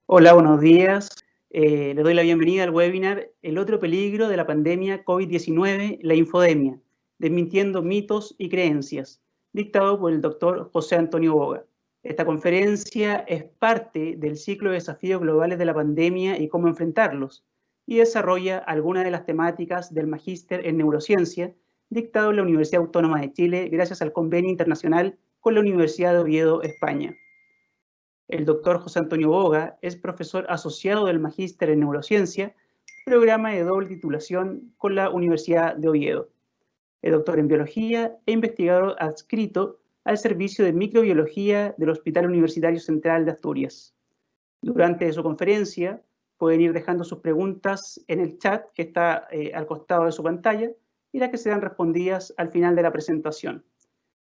Hola, buenos días. Le doy la bienvenida al webinar El otro peligro de la pandemia COVID-19, la infodemia, desmintiendo mitos y creencias, dictado por el doctor José Antonio Boga. Esta conferencia es parte del ciclo de desafíos globales de la pandemia y cómo enfrentarlos, y desarrolla algunas de las temáticas del magíster en neurociencia, dictado en la Universidad Autónoma de Chile gracias al convenio internacional con la Universidad de Oviedo, España. El doctor José Antonio Boga es profesor asociado del Magíster en Neurociencia, programa de doble titulación con la Universidad de Oviedo. Es doctor en Biología e investigador adscrito al Servicio de Microbiología del Hospital Universitario Central de Asturias. Durante su conferencia pueden ir dejando sus preguntas en el chat que está al costado de su pantalla y las que serán respondidas al final de la presentación.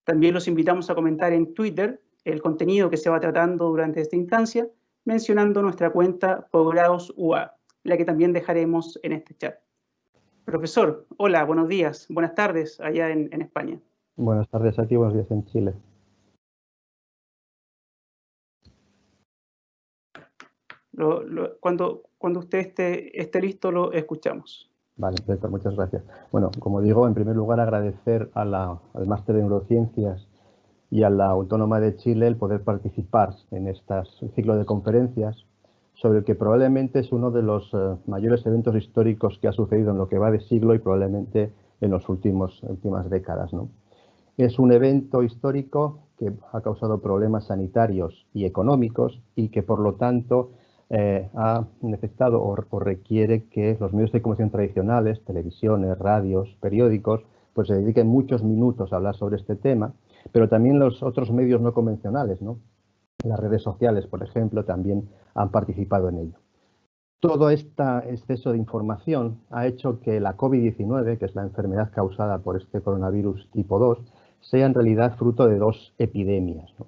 También los invitamos a comentar en Twitter el contenido que se va tratando durante esta instancia, mencionando nuestra cuenta Posgrados UA, la que también dejaremos en este chat. Profesor, hola, buenos días, buenas tardes allá en España. Buenas tardes aquí, buenos días en Chile. Cuando usted esté listo, lo escuchamos. Vale, perfecto, muchas gracias. Bueno, como digo, en primer lugar agradecer al Máster de Neurociencias y a la Autónoma de Chile el poder participar en este ciclo de conferencias sobre el que probablemente es uno de los mayores eventos históricos que ha sucedido en lo que va de siglo y probablemente en las últimas décadas, ¿no? Es un evento histórico que ha causado problemas sanitarios y económicos y que, por lo tanto, ha necesitado o requiere que los medios de comunicación tradicionales, televisiones, radios, periódicos, pues se dediquen muchos minutos a hablar sobre este tema, pero también los otros medios no convencionales, ¿no? Las redes sociales, por ejemplo, también han participado en ello. Todo este exceso de información ha hecho que la COVID-19, que es la enfermedad causada por este coronavirus tipo 2, sea en realidad fruto de dos epidemias, ¿no?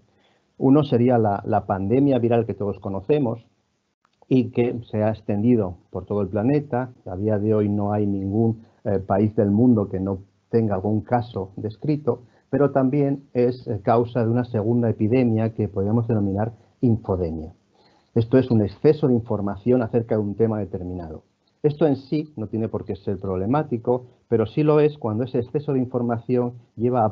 Uno sería la pandemia viral que todos conocemos y que se ha extendido por todo el planeta. A día de hoy no hay ningún país del mundo que no tenga algún caso descrito, pero también es causa de una segunda epidemia que podríamos denominar infodemia. Esto es un exceso de información acerca de un tema determinado. Esto en sí no tiene por qué ser problemático, pero sí lo es cuando ese exceso de información lleva a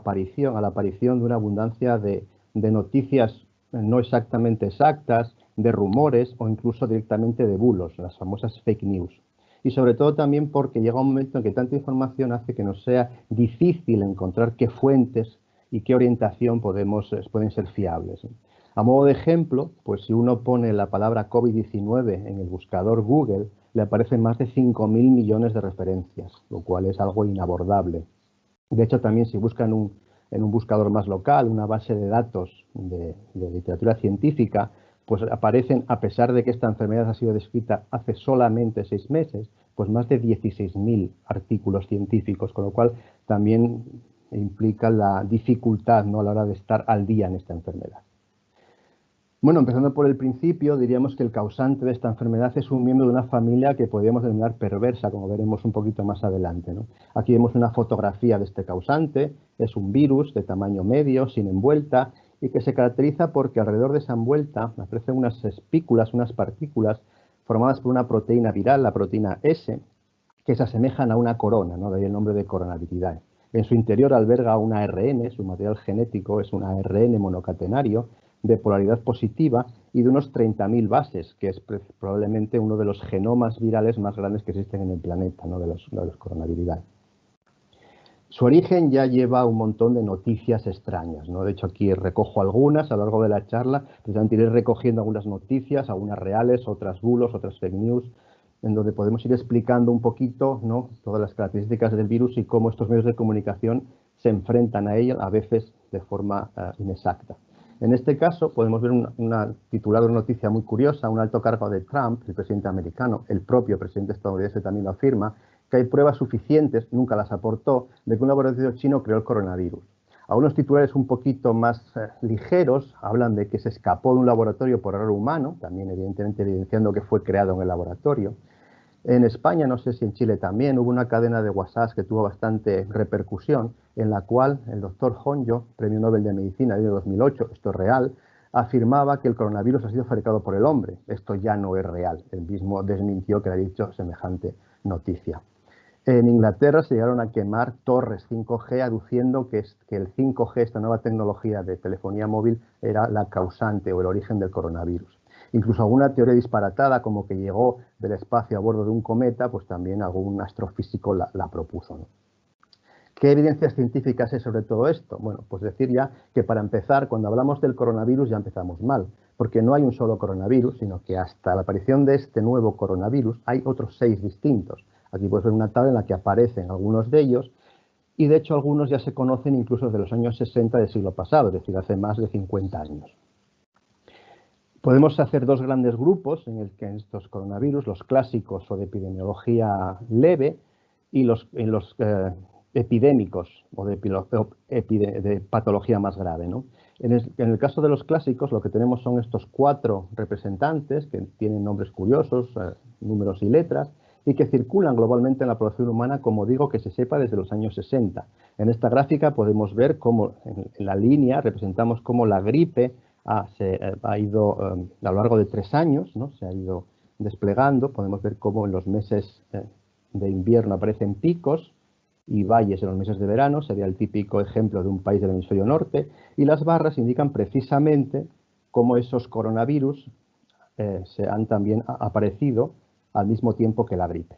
la aparición de una abundancia de noticias no exactamente exactas, de rumores o incluso directamente de bulos, las famosas fake news. Y sobre todo también porque llega un momento en que tanta información hace que nos sea difícil encontrar qué fuentes y qué orientación pueden ser fiables. A modo de ejemplo, pues si uno pone la palabra COVID-19 en el buscador Google, le aparecen más de 5.000 millones de referencias, lo cual es algo inabordable. De hecho, también si buscan en un buscador más local, una base de datos de literatura científica, pues aparecen, a pesar de que esta enfermedad ha sido descrita hace solamente 6 meses, pues más de 16.000 artículos científicos, con lo cual también implica la dificultad, ¿no?, a la hora de estar al día en esta enfermedad. Bueno, empezando por el principio, diríamos que el causante de esta enfermedad es un miembro de una familia que podríamos denominar perversa, como veremos un poquito más adelante, ¿no? Aquí vemos una fotografía de este causante. Es un virus de tamaño medio, sin envuelta, y que se caracteriza porque alrededor de esa envuelta aparecen unas espículas, unas partículas formadas por una proteína viral, la proteína S, que se asemejan a una corona, ¿no? De ahí el nombre de coronaviridae. En su interior alberga un ARN, su material genético es un ARN monocatenario de polaridad positiva y de unos 30.000 bases, que es probablemente uno de los genomas virales más grandes que existen en el planeta, ¿no?, de los coronaviridae. Su origen ya lleva un montón de noticias extrañas, ¿no? De hecho, aquí recojo algunas a lo largo de la charla, precisamente iré recogiendo algunas noticias, algunas reales, otras bulos, otras fake news, en donde podemos ir explicando un poquito, ¿no?, todas las características del virus y cómo estos medios de comunicación se enfrentan a ella, a veces de forma inexacta. En este caso podemos ver una titular de una noticia muy curiosa. Un alto cargo de Trump, el presidente americano, el propio presidente estadounidense también lo afirma, que hay pruebas suficientes, nunca las aportó, de que un laboratorio chino creó el coronavirus. Algunos titulares un poquito más ligeros hablan de que se escapó de un laboratorio por error humano, también evidentemente evidenciando que fue creado en el laboratorio. En España, no sé si en Chile también, hubo una cadena de WhatsApp que tuvo bastante repercusión, en la cual el doctor Honjo, Premio Nobel de Medicina del año 2008, esto es real, afirmaba que el coronavirus ha sido fabricado por el hombre. Esto ya no es real. Él mismo desmintió que le ha dicho semejante noticia. En Inglaterra se llegaron a quemar torres 5G aduciendo que el 5G, esta nueva tecnología de telefonía móvil, era la causante o el origen del coronavirus. Incluso alguna teoría disparatada como que llegó del espacio a bordo de un cometa, pues también algún astrofísico la propuso, ¿no? ¿Qué evidencias científicas hay sobre todo esto? Bueno, pues decir ya que para empezar, cuando hablamos del coronavirus ya empezamos mal, porque no hay un solo coronavirus, sino que hasta la aparición de este nuevo coronavirus hay otros 6 distintos. Aquí puedes ver una tabla en la que aparecen algunos de ellos y de hecho algunos ya se conocen incluso desde los años 60 del siglo pasado, es decir, hace más de 50 años. Podemos hacer 2 grandes grupos en estos coronavirus, los clásicos o de epidemiología leve y los epidémicos o de patología más grave, ¿no? En el caso de los clásicos, lo que tenemos son estos 4 representantes que tienen nombres curiosos, números y letras, y que circulan globalmente en la población humana, como digo, que se sepa desde los años 60. En esta gráfica podemos ver cómo en la línea representamos cómo la gripe ha ido a lo largo de 3 años, ¿no? Se ha ido desplegando. Podemos ver cómo en los meses de invierno aparecen picos y valles en los meses de verano, sería el típico ejemplo de un país del hemisferio norte, y las barras indican precisamente cómo esos coronavirus se han también aparecido al mismo tiempo que la gripe.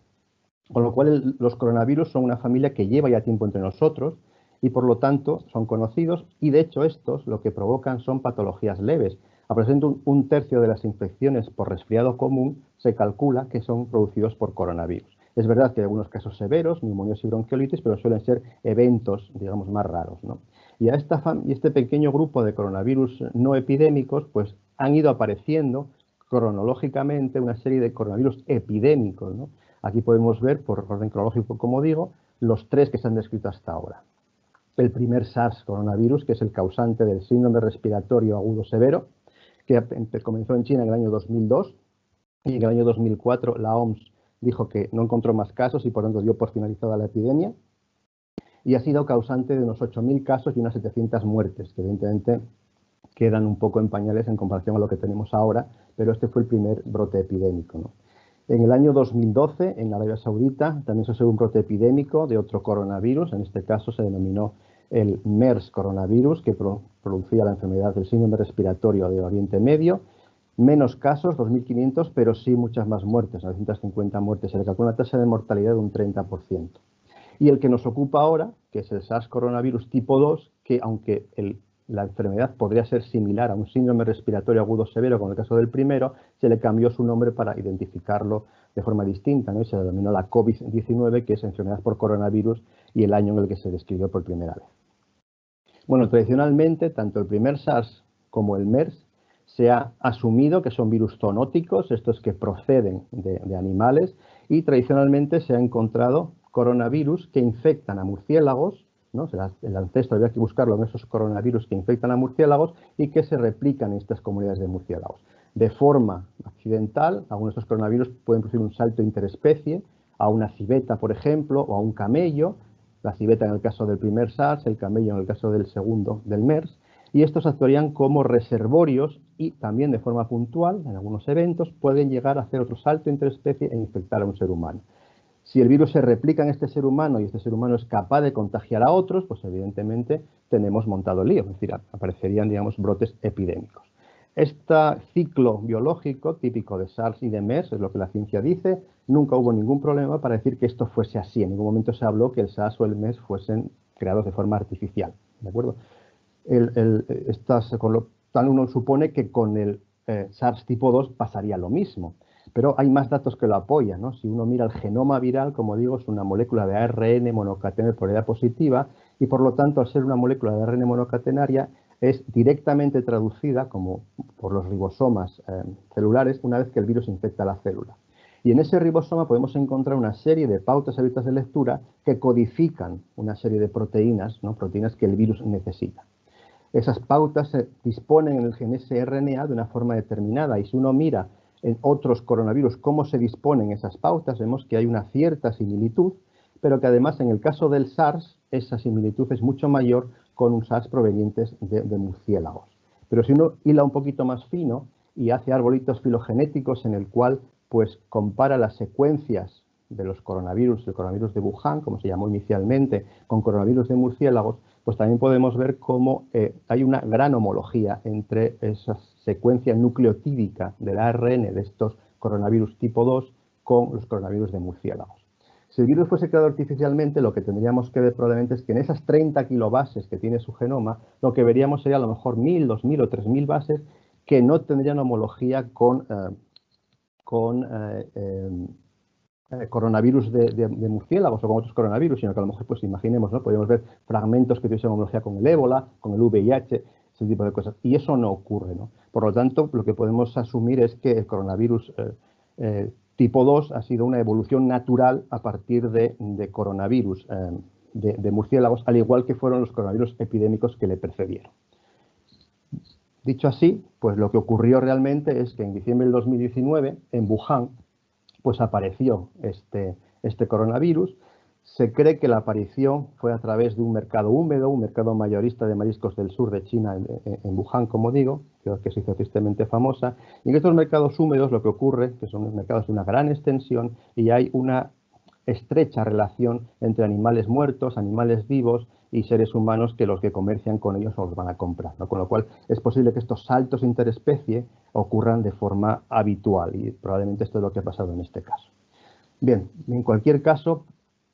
Con lo cual los coronavirus son una familia que lleva ya tiempo entre nosotros y por lo tanto son conocidos y de hecho estos lo que provocan son patologías leves. Aproximadamente un tercio de las infecciones por resfriado común se calcula que son producidos por coronavirus. Es verdad que hay algunos casos severos, neumonías y bronquiolitis, pero suelen ser eventos, digamos, más raros, ¿no? Y a este pequeño grupo de coronavirus no epidémicos, pues han ido apareciendo cronológicamente una serie de coronavirus epidémicos, ¿no? Aquí podemos ver, por orden cronológico, como digo, los 3 que se han descrito hasta ahora. El primer SARS coronavirus, que es el causante del síndrome respiratorio agudo severo, que comenzó en China en el año 2002 y en el año 2004 la OMS dijo que no encontró más casos y por tanto dio por finalizada la epidemia y ha sido causante de unos 8.000 casos y unas 700 muertes, que evidentemente quedan un poco en pañales en comparación a lo que tenemos ahora, pero este fue el primer brote epidémico, ¿no? En el año 2012, en Arabia Saudita, también se observó un brote epidémico de otro coronavirus, en este caso se denominó el MERS coronavirus, que producía la enfermedad del síndrome respiratorio de Oriente Medio. Menos casos, 2.500, pero sí muchas más muertes, 950 muertes. Se le calcula una tasa de mortalidad de un 30%. Y el que nos ocupa ahora, que es el SARS coronavirus tipo 2, que aunque la enfermedad podría ser similar a un síndrome respiratorio agudo severo, como en el caso del primero, se le cambió su nombre para identificarlo de forma distinta, ¿no? Y se denominó la COVID-19, que es enfermedad por coronavirus, y el año en el que se describió por primera vez. Bueno, tradicionalmente, tanto el primer SARS como el MERS se ha asumido que son virus zoonóticos, estos que proceden de animales, y tradicionalmente se ha encontrado coronavirus que infectan a murciélagos, ¿no? El ancestro había que buscarlo en esos coronavirus que infectan a murciélagos y que se replican en estas comunidades de murciélagos. De forma accidental, algunos de estos coronavirus pueden producir un salto interespecie a una civeta, por ejemplo, o a un camello, la civeta en el caso del primer SARS, el camello en el caso del segundo, del MERS, y estos actuarían como reservorios y también de forma puntual, en algunos eventos, pueden llegar a hacer otro salto interespecie e infectar a un ser humano. Si el virus se replica en este ser humano y este ser humano es capaz de contagiar a otros, pues evidentemente tenemos montado el lío, es decir, aparecerían, digamos, brotes epidémicos. Este ciclo biológico típico de SARS y de MERS, es lo que la ciencia dice, nunca hubo ningún problema para decir que esto fuese así. En ningún momento se habló que el SARS o el MERS fuesen creados de forma artificial, ¿de acuerdo? Uno supone que con el SARS tipo 2 pasaría lo mismo. Pero hay más datos que lo apoyan, ¿no? Si uno mira el genoma viral, como digo, es una molécula de ARN monocatenaria de polaridad positiva y por lo tanto, al ser una molécula de ARN monocatenaria, es directamente traducida como por los ribosomas celulares una vez que el virus infecta la célula. Y en ese ribosoma podemos encontrar una serie de pautas abiertas de lectura que codifican una serie de proteínas, ¿no? Proteínas que el virus necesita. Esas pautas se disponen en ese RNA de una forma determinada y si uno mira en otros coronavirus cómo se disponen esas pautas, vemos que hay una cierta similitud, pero que además en el caso del SARS, esa similitud es mucho mayor con un SARS provenientes de murciélagos. Pero si uno hila un poquito más fino y hace arbolitos filogenéticos en el cual pues compara las secuencias de los coronavirus, el coronavirus de Wuhan, como se llamó inicialmente, con coronavirus de murciélagos, pues también podemos ver cómo hay una gran homología entre esa secuencia nucleotídica del ARN de estos coronavirus tipo 2 con los coronavirus de murciélagos. Si el virus fuese creado artificialmente, lo que tendríamos que ver probablemente es que en esas 30 kilobases que tiene su genoma, lo que veríamos sería a lo mejor 1000, 2000 o 3000 bases que no tendrían homología con coronavirus de murciélagos o con otros coronavirus, sino que a lo mejor, pues imaginemos, ¿no? Podríamos ver fragmentos que tuviesen homología con el ébola, con el VIH, ese tipo de cosas. Y eso no ocurre, ¿no? Por lo tanto, lo que podemos asumir es que el coronavirus tipo 2 ha sido una evolución natural a partir de coronavirus de murciélagos, al igual que fueron los coronavirus epidémicos que le precedieron. Dicho así, pues lo que ocurrió realmente es que en diciembre del 2019, en Wuhan, pues apareció este coronavirus. Se cree que la aparición fue a través de un mercado húmedo, un mercado mayorista de mariscos del sur de China, en Wuhan, como digo, que se hizo tristemente famosa. Y en estos mercados húmedos lo que ocurre, que son mercados de una gran extensión, y hay una estrecha relación entre animales muertos, animales vivos y seres humanos que los que comercian con ellos los van a comprar, ¿no? Con lo cual es posible que estos saltos interespecie ocurran de forma habitual y probablemente esto es lo que ha pasado en este caso. Bien, en cualquier caso,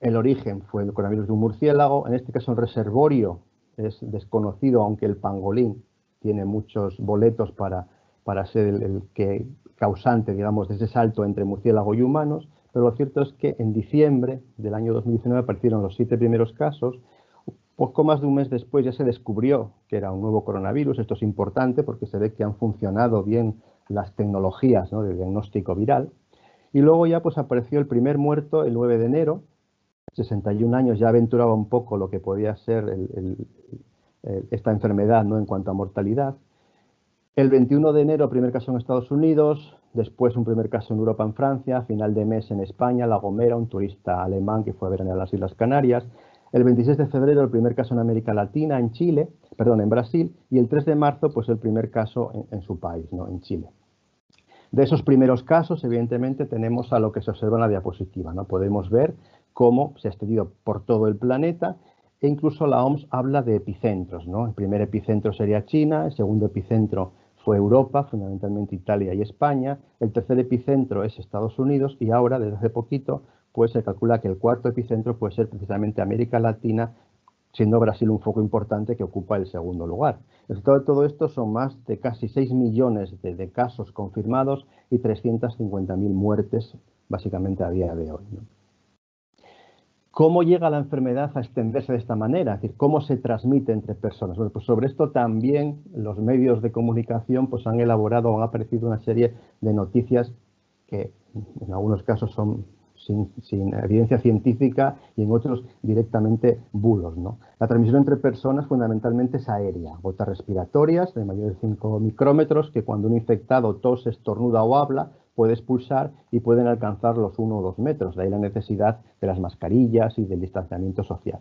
el origen fue el coronavirus de un murciélago. En este caso el reservorio es desconocido, aunque el pangolín tiene muchos boletos para ser el que causante, digamos, de ese salto entre murciélago y humanos. Pero lo cierto es que en diciembre del año 2019 aparecieron los 7 primeros casos. Poco más de un mes después ya se descubrió que era un nuevo coronavirus. Esto es importante porque se ve que han funcionado bien las tecnologías, ¿no?, de diagnóstico viral. Y luego ya pues apareció el primer muerto el 9 de enero. 61 años, ya aventuraba un poco lo que podía ser esta enfermedad, ¿no?, en cuanto a mortalidad. El 21 de enero, primer caso en Estados Unidos, después un primer caso en Europa, en Francia, final de mes en España, La Gomera, un turista alemán que fue a veranear a las Islas Canarias. El 26 de febrero, el primer caso en América Latina, en Brasil, y el 3 de marzo, pues el primer caso en su país, ¿no?, en Chile. De esos primeros casos, evidentemente, tenemos a lo que se observa en la diapositiva, ¿no? Podemos ver cómo se ha extendido por todo el planeta e incluso la OMS habla de epicentros, ¿no? El primer epicentro sería China, el segundo epicentro fue Europa, fundamentalmente Italia y España, el tercer epicentro es Estados Unidos y ahora, desde hace poquito, pues se calcula que el cuarto epicentro puede ser precisamente América Latina, siendo Brasil un foco importante que ocupa el segundo lugar. El resultado de todo esto son más de casi 6 millones de casos confirmados y 350.000 muertes, básicamente a día de hoy, ¿no? ¿Cómo llega la enfermedad a extenderse de esta manera? Es decir, ¿cómo se transmite entre personas? Bueno, pues sobre esto también los medios de comunicación pues han elaborado, han aparecido una serie de noticias que en algunos casos son sin evidencia científica y en otros directamente bulos, ¿no? La transmisión entre personas fundamentalmente es aérea, gotas respiratorias de mayores de 5 micrómetros que cuando un infectado tose, estornuda o habla puede expulsar y pueden alcanzar los 1 o 2 metros, de ahí la necesidad de las mascarillas y del distanciamiento social.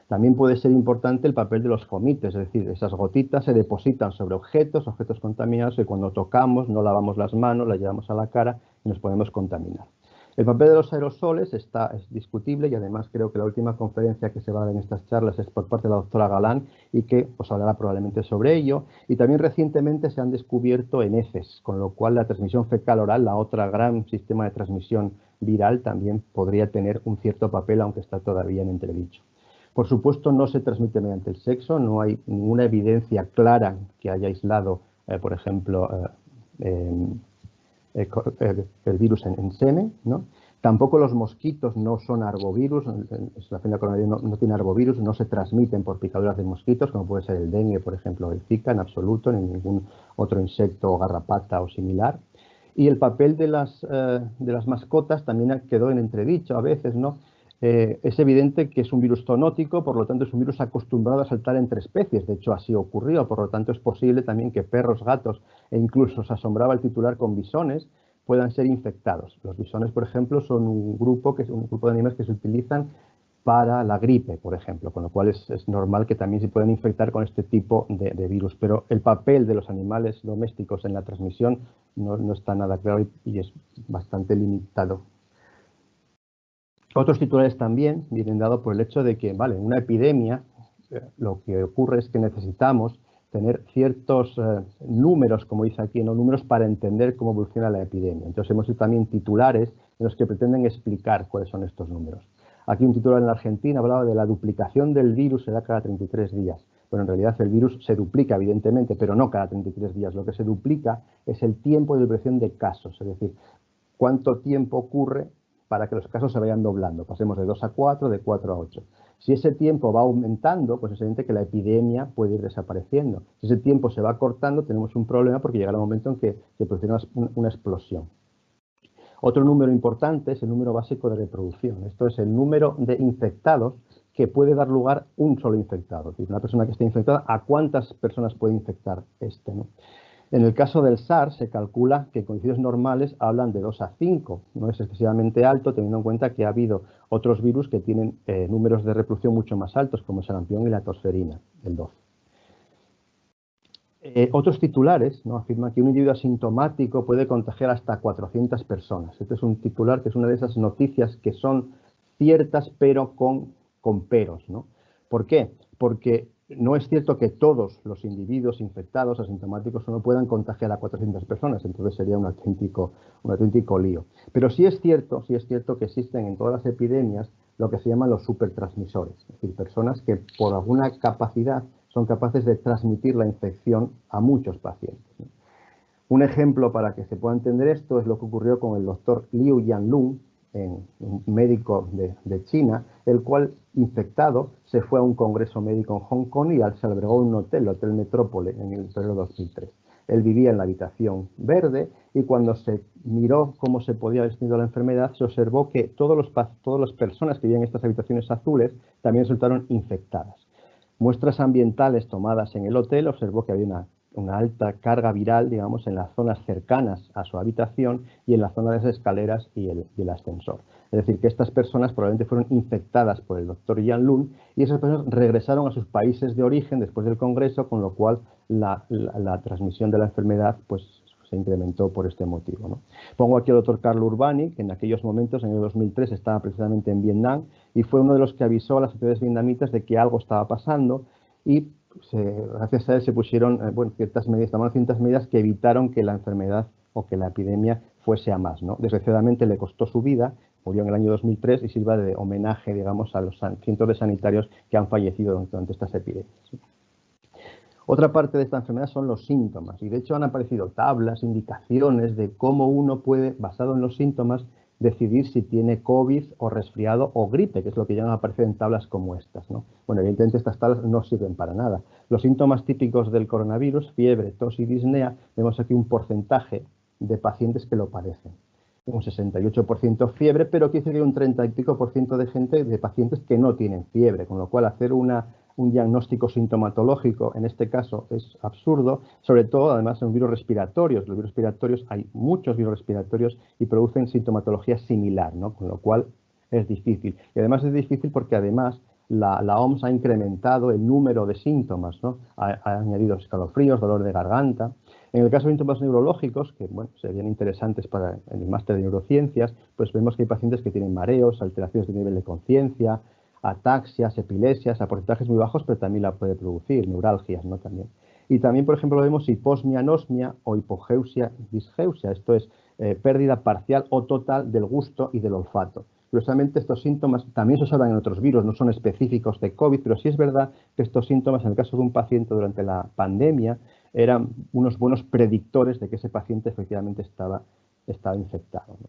También puede ser importante el papel de los fomites, es decir, esas gotitas se depositan sobre objetos contaminados y cuando tocamos no lavamos las manos, las llevamos a la cara y nos podemos contaminar. El papel de los aerosoles es discutible y además creo que la última conferencia que se va a dar en estas charlas es por parte de la doctora Galán y que os hablará probablemente sobre ello. Y también recientemente se han descubierto en heces, con lo cual la transmisión fecal-oral, la otra gran sistema de transmisión viral, también podría tener un cierto papel, aunque está todavía en entredicho. Por supuesto, no se transmite mediante el sexo, no hay ninguna evidencia clara que haya aislado, por ejemplo, el virus en semen, ¿no? Tampoco los mosquitos no son arbovirus, la familia coronavirus no tiene arbovirus, no se transmiten por picaduras de mosquitos, como puede ser el dengue, por ejemplo, el Zika, en absoluto, ni ningún otro insecto, garrapata o similar. Y el papel de las mascotas también quedó en entredicho a veces, ¿no? Es evidente que es un virus zoonótico, por lo tanto es un virus acostumbrado a saltar entre especies, de hecho así ocurrió, por lo tanto es posible también que perros, gatos e incluso se asombraba el titular con bisones puedan ser infectados. Los bisones, por ejemplo, son un grupo de animales que se utilizan para la gripe, por ejemplo, con lo cual es normal que también se puedan infectar con este tipo de virus. Pero el papel de los animales domésticos en la transmisión no está nada claro y es bastante limitado. Otros titulares también vienen dados por el hecho de que, vale, en una epidemia lo que ocurre es que necesitamos tener ciertos números, como dice aquí, ¿no? Números para entender cómo evoluciona la epidemia. Entonces hemos hecho también titulares en los que pretenden explicar cuáles son estos números. Aquí un titular en la Argentina hablaba de la duplicación del virus se da cada 33 días. Bueno, en realidad el virus se duplica, evidentemente, pero no cada 33 días. Lo que se duplica es el tiempo de duración de casos, es decir, cuánto tiempo ocurre para que los casos se vayan doblando. Pasemos de 2 a 4, de 4 a 8. Si ese tiempo va aumentando, pues es evidente que la epidemia puede ir desapareciendo. Si ese tiempo se va acortando, tenemos un problema porque llegará un momento en que se producirá una explosión. Otro número importante es el número básico de reproducción. Esto es el número de infectados que puede dar lugar un solo infectado. Es decir, una persona que esté infectada, ¿a cuántas personas puede infectar este, ¿no? En el caso del SARS se calcula que condiciones normales hablan de 2 a 5. No es excesivamente alto, teniendo en cuenta que ha habido otros virus que tienen números de reproducción mucho más altos, como el sarampión y la tosferina, el 12. Otros titulares, ¿no?, afirman que un individuo asintomático puede contagiar hasta 400 personas. Este es un titular que es una de esas noticias que son ciertas, pero con peros, ¿no? ¿Por qué? Porque no es cierto que todos los individuos infectados asintomáticos no puedan contagiar a 400 personas, entonces sería un auténtico lío. Pero sí es cierto que existen en todas las epidemias lo que se llaman los supertransmisores, es decir, personas que por alguna capacidad son capaces de transmitir la infección a muchos pacientes. Un ejemplo para que se pueda entender esto es lo que ocurrió con el doctor Liu Yanlun, un médico de China, el cual, infectado, se fue a un congreso médico en Hong Kong y se albergó en un hotel, el Hotel Metrópole, en el febrero de 2003. Él vivía en la habitación verde y cuando se miró cómo se podía haber extendido la enfermedad, se observó que todas las personas que vivían en estas habitaciones azules también resultaron infectadas. Muestras ambientales tomadas en el hotel observó que había una alta carga viral, digamos, en las zonas cercanas a su habitación y en la zona de las escaleras y el ascensor. Es decir, que estas personas probablemente fueron infectadas por el doctor Yanlun y esas personas regresaron a sus países de origen después del congreso, con lo cual la transmisión de la enfermedad pues se incrementó por este motivo, ¿no? Pongo aquí al doctor Carlo Urbani, que en aquellos momentos, en el 2003, estaba precisamente en Vietnam y fue uno de los que avisó a las autoridades vietnamitas de que algo estaba pasando y gracias a él se pusieron ciertas medidas que evitaron que la enfermedad o que la epidemia fuese a más, ¿no? Desgraciadamente le costó su vida, murió en el año 2003 y sirva de homenaje, digamos, a los cientos de sanitarios que han fallecido durante estas epidemias. Otra parte de esta enfermedad son los síntomas y de hecho han aparecido tablas, indicaciones de cómo uno puede, basado en los síntomas, decidir si tiene COVID o resfriado o gripe, que es lo que ya nos aparece en tablas como estas, ¿no? Bueno, evidentemente estas tablas no sirven para nada. Los síntomas típicos del coronavirus, fiebre, tos y disnea, vemos aquí un porcentaje de pacientes que lo padecen. Un 68% fiebre, pero quiere decir que hay un 30 y pico por ciento de pacientes que no tienen fiebre, con lo cual hacer un diagnóstico sintomatológico en este caso es absurdo, sobre todo además en virus respiratorios. Los virus respiratorios, hay muchos virus respiratorios y producen sintomatología similar, ¿no? Con lo cual es difícil. Y además es difícil porque además la OMS ha incrementado el número de síntomas, ¿no? Ha añadido escalofríos, dolor de garganta. En el caso de síntomas neurológicos, que bueno, serían interesantes para el máster de neurociencias, pues vemos que hay pacientes que tienen mareos, alteraciones de nivel de conciencia, ataxias, epilepsias, a porcentajes muy bajos, pero también la puede producir, neuralgias, ¿no? También. Y también, por ejemplo, vemos hiposmia, anosmia o hipogeusia, disgeusia, esto es pérdida parcial o total del gusto y del olfato. Curiosamente, estos síntomas también se observan en otros virus, no son específicos de COVID, pero sí es verdad que estos síntomas, en el caso de un paciente durante la pandemia, eran unos buenos predictores de que ese paciente efectivamente estaba infectado, ¿no?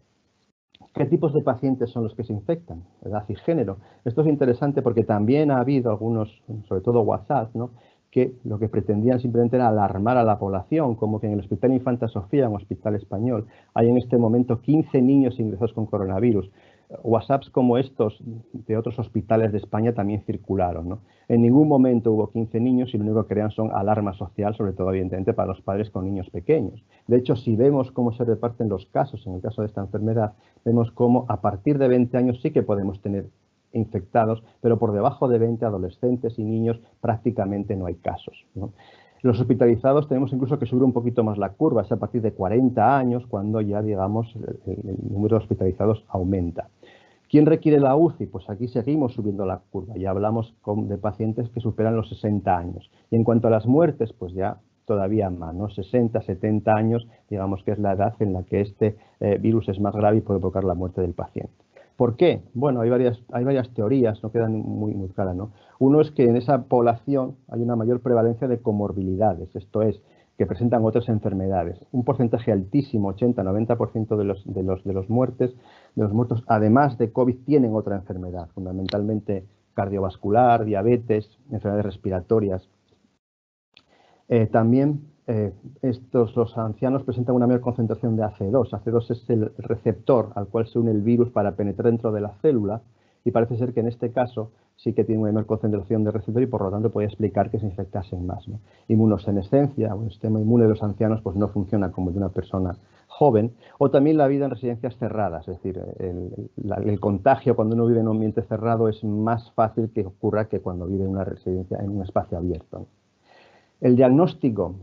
¿Qué tipos de pacientes son los que se infectan? Edad y género. Esto es interesante porque también ha habido algunos, sobre todo WhatsApp, ¿no?, que lo que pretendían simplemente era alarmar a la población, como que en el Hospital Infanta Sofía, un hospital español, hay en este momento 15 niños ingresados con coronavirus. WhatsApps como estos de otros hospitales de España también circularon, ¿no? En ningún momento hubo 15 niños y lo único que crean son alarma social, sobre todo evidentemente para los padres con niños pequeños. De hecho, si vemos cómo se reparten los casos en el caso de esta enfermedad, vemos cómo a partir de 20 años sí que podemos tener infectados, pero por debajo de 20 adolescentes y niños prácticamente no hay casos, ¿no? Los hospitalizados tenemos incluso que subir un poquito más la curva, es a partir de 40 años cuando ya, digamos, el número de hospitalizados aumenta. ¿Quién requiere la UCI? Pues aquí seguimos subiendo la curva, ya hablamos de pacientes que superan los 60 años. Y en cuanto a las muertes, pues ya todavía más, ¿no? 60, 70 años, digamos que es la edad en la que este virus es más grave y puede provocar la muerte del paciente. ¿Por qué? Bueno, hay varias teorías, no quedan muy claras, ¿no? Uno es que en esa población hay una mayor prevalencia de comorbilidades, esto es, que presentan otras enfermedades. Un porcentaje altísimo, 80-90% de los muertos, además de COVID, tienen otra enfermedad, fundamentalmente cardiovascular, diabetes, enfermedades respiratorias. También los ancianos presentan una mayor concentración de AC2. AC2 es el receptor al cual se une el virus para penetrar dentro de la célula y parece ser que en este caso sí que tiene una mayor concentración de receptor y por lo tanto puede explicar que se infectasen más, ¿no? Inmunosenescencia, o el sistema inmune de los ancianos pues no funciona como el de una persona joven, o también la vida en residencias cerradas, es decir, el contagio cuando uno vive en un ambiente cerrado es más fácil que ocurra que cuando vive en una residencia en un espacio abierto, ¿no? El diagnóstico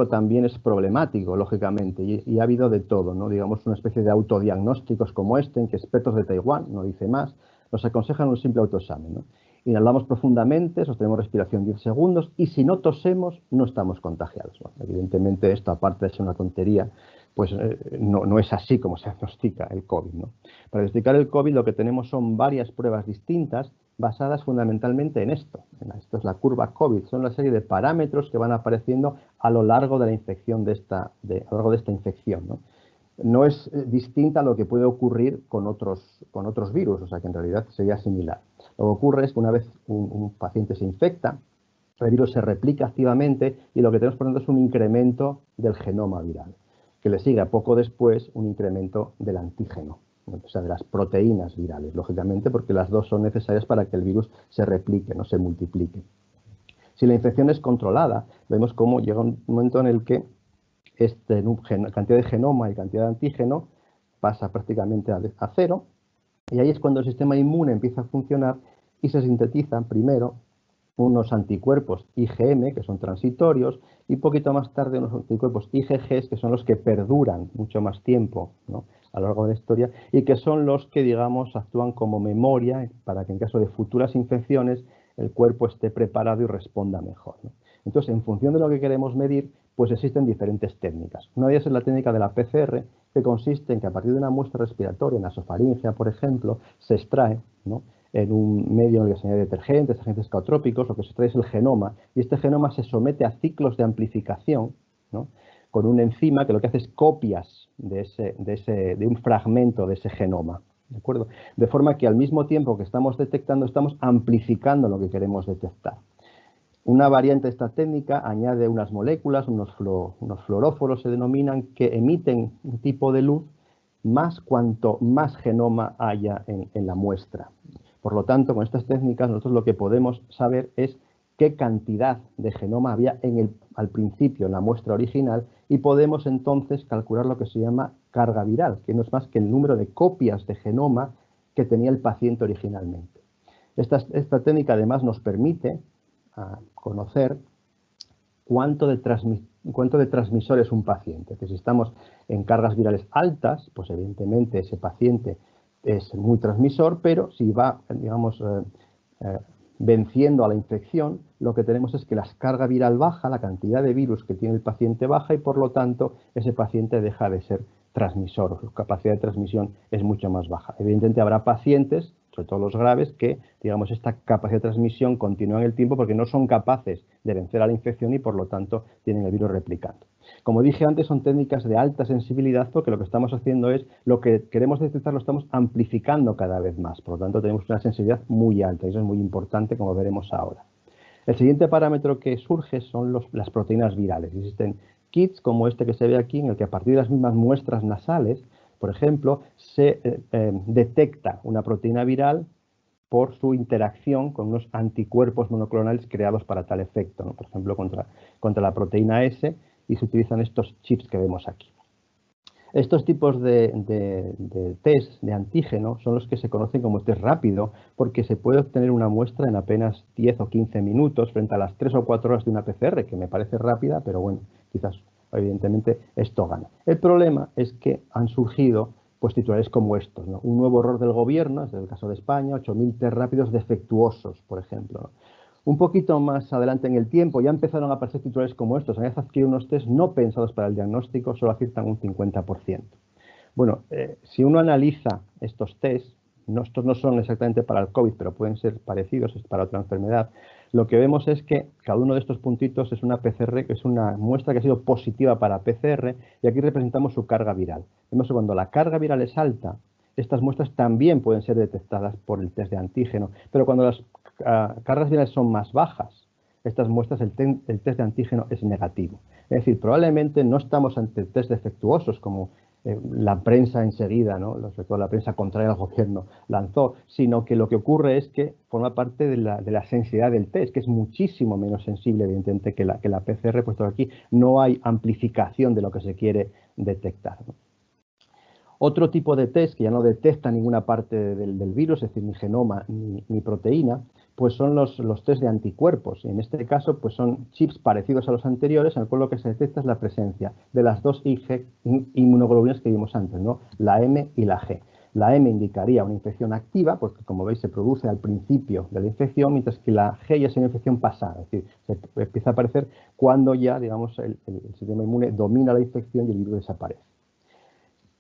también es problemático, lógicamente, y ha habido de todo, ¿no? Digamos, una especie de autodiagnósticos como este, en que expertos de Taiwán, no dice más, nos aconsejan un simple autoexamen, ¿no? Inhalamos profundamente, sostenemos respiración 10 segundos y si no tosemos, no estamos contagiados. Bueno, evidentemente, esto, aparte de ser una tontería, pues no es así como se diagnostica el COVID, ¿no? Para diagnosticar el COVID lo que tenemos son varias pruebas distintas basadas fundamentalmente en esto. Esto es la curva COVID, son una serie de parámetros que van apareciendo a lo largo de la infección a lo largo de esta infección, ¿no? No es distinta a lo que puede ocurrir con otros virus, o sea que en realidad sería similar. Lo que ocurre es que una vez un paciente se infecta, el virus se replica activamente y lo que tenemos por tanto es un incremento del genoma viral, que le sigue poco después un incremento del antígeno, o sea, de las proteínas virales, lógicamente, porque las dos son necesarias para que el virus se replique, no se multiplique. Si la infección es controlada, vemos cómo llega un momento en el que cantidad de genoma y cantidad de antígeno pasa prácticamente a cero, y ahí es cuando el sistema inmune empieza a funcionar y se sintetizan primero unos anticuerpos IgM, que son transitorios, y poquito más tarde unos anticuerpos IgG, que son los que perduran mucho más tiempo, ¿no?, a lo largo de la historia, y que son los que, digamos, actúan como memoria para que en caso de futuras infecciones el cuerpo esté preparado y responda mejor, ¿no? Entonces, en función de lo que queremos medir, pues existen diferentes técnicas. Una de ellas es la técnica de la PCR, que consiste en que a partir de una muestra respiratoria, en la nasofaringea, por ejemplo, se extrae, ¿no?, en un medio en el que se añade detergentes, agentes caotrópicos, lo que se extrae es el genoma, y este genoma se somete a ciclos de amplificación, ¿no?, con una enzima que lo que hace es copias de un fragmento de ese genoma, ¿de acuerdo? De forma que al mismo tiempo que estamos detectando, estamos amplificando lo que queremos detectar. Una variante de esta técnica añade unas moléculas, unos fluoróforos se denominan, que emiten un tipo de luz cuanto más genoma haya en la muestra. Por lo tanto, con estas técnicas nosotros lo que podemos saber es qué cantidad de genoma había al principio en la muestra original y podemos entonces calcular lo que se llama carga viral, que no es más que el número de copias de genoma que tenía el paciente originalmente. Esta técnica además nos permite conocer cuánto de transmisor es un paciente. Que si estamos en cargas virales altas, pues evidentemente ese paciente es muy transmisor, pero si va, digamos, venciendo a la infección, lo que tenemos es que la carga viral baja, la cantidad de virus que tiene el paciente baja y por lo tanto ese paciente deja de ser transmisor, su capacidad de transmisión es mucho más baja. Evidentemente habrá pacientes, sobre todo los graves, que, digamos, esta capacidad de transmisión continúa en el tiempo porque no son capaces de vencer a la infección y por lo tanto tienen el virus replicando. Como dije antes, son técnicas de alta sensibilidad porque lo que estamos haciendo es, lo que queremos detectar lo estamos amplificando cada vez más, por lo tanto tenemos una sensibilidad muy alta y eso es muy importante, como veremos ahora. El siguiente parámetro que surge son las proteínas virales. Existen kits como este que se ve aquí, en el que a partir de las mismas muestras nasales, por ejemplo, se detecta una proteína viral por su interacción con unos anticuerpos monoclonales creados para tal efecto, ¿no?, por ejemplo, contra la proteína S, y se utilizan estos chips que vemos aquí. Estos tipos de test de antígeno son los que se conocen como test rápido, porque se puede obtener una muestra en apenas 10 o 15 minutos frente a las 3 o 4 horas de una PCR, que me parece rápida, pero bueno, quizás evidentemente esto gana. El problema es que han surgido pues titulares como estos, ¿no? Un nuevo error del gobierno, es el caso de España, 8.000 test rápidos defectuosos, por ejemplo, ¿no? Un poquito más adelante en el tiempo ya empezaron a aparecer titulares como estos. Había adquirido unos test no pensados para el diagnóstico, solo aciertan un 50%. Bueno, si uno analiza estos test, estos no son exactamente para el COVID, pero pueden ser parecidos, es para otra enfermedad, lo que vemos es que cada uno de estos puntitos es una PCR, que es una muestra que ha sido positiva para PCR, y aquí representamos su carga viral. Vemos que cuando la carga viral es alta, estas muestras también pueden ser detectadas por el test de antígeno, pero cuando las cargas virales son más bajas, estas muestras, el test de antígeno es negativo. Es decir, probablemente no estamos ante test defectuosos como la prensa enseguida, ¿no? Sobre todo la prensa contraria al gobierno, lanzó, sino que lo que ocurre es que forma parte de la sensibilidad del test, que es muchísimo menos sensible, evidentemente, que la PCR, puesto que aquí no hay amplificación de lo que se quiere detectar, ¿no? Otro tipo de test que ya no detecta ninguna parte del virus, es decir, ni genoma ni proteína, pues son los test de anticuerpos. En este caso, pues son chips parecidos a los anteriores, en el cual lo que se detecta es la presencia de las dos inmunoglobulinas que vimos antes, ¿no? La M y la G. La M indicaría una infección activa, porque como veis se produce al principio de la infección, mientras que la G ya es una infección pasada, es decir, se empieza a aparecer cuando ya, digamos, el sistema inmune domina la infección y el virus desaparece.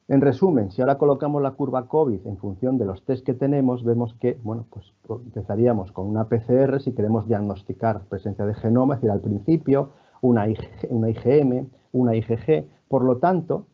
En resumen, si ahora colocamos la curva COVID en función de los test que tenemos, vemos que, bueno, pues empezaríamos con una PCR si queremos diagnosticar presencia de genoma, es decir, al principio una IgM, una IgG. Por lo tanto,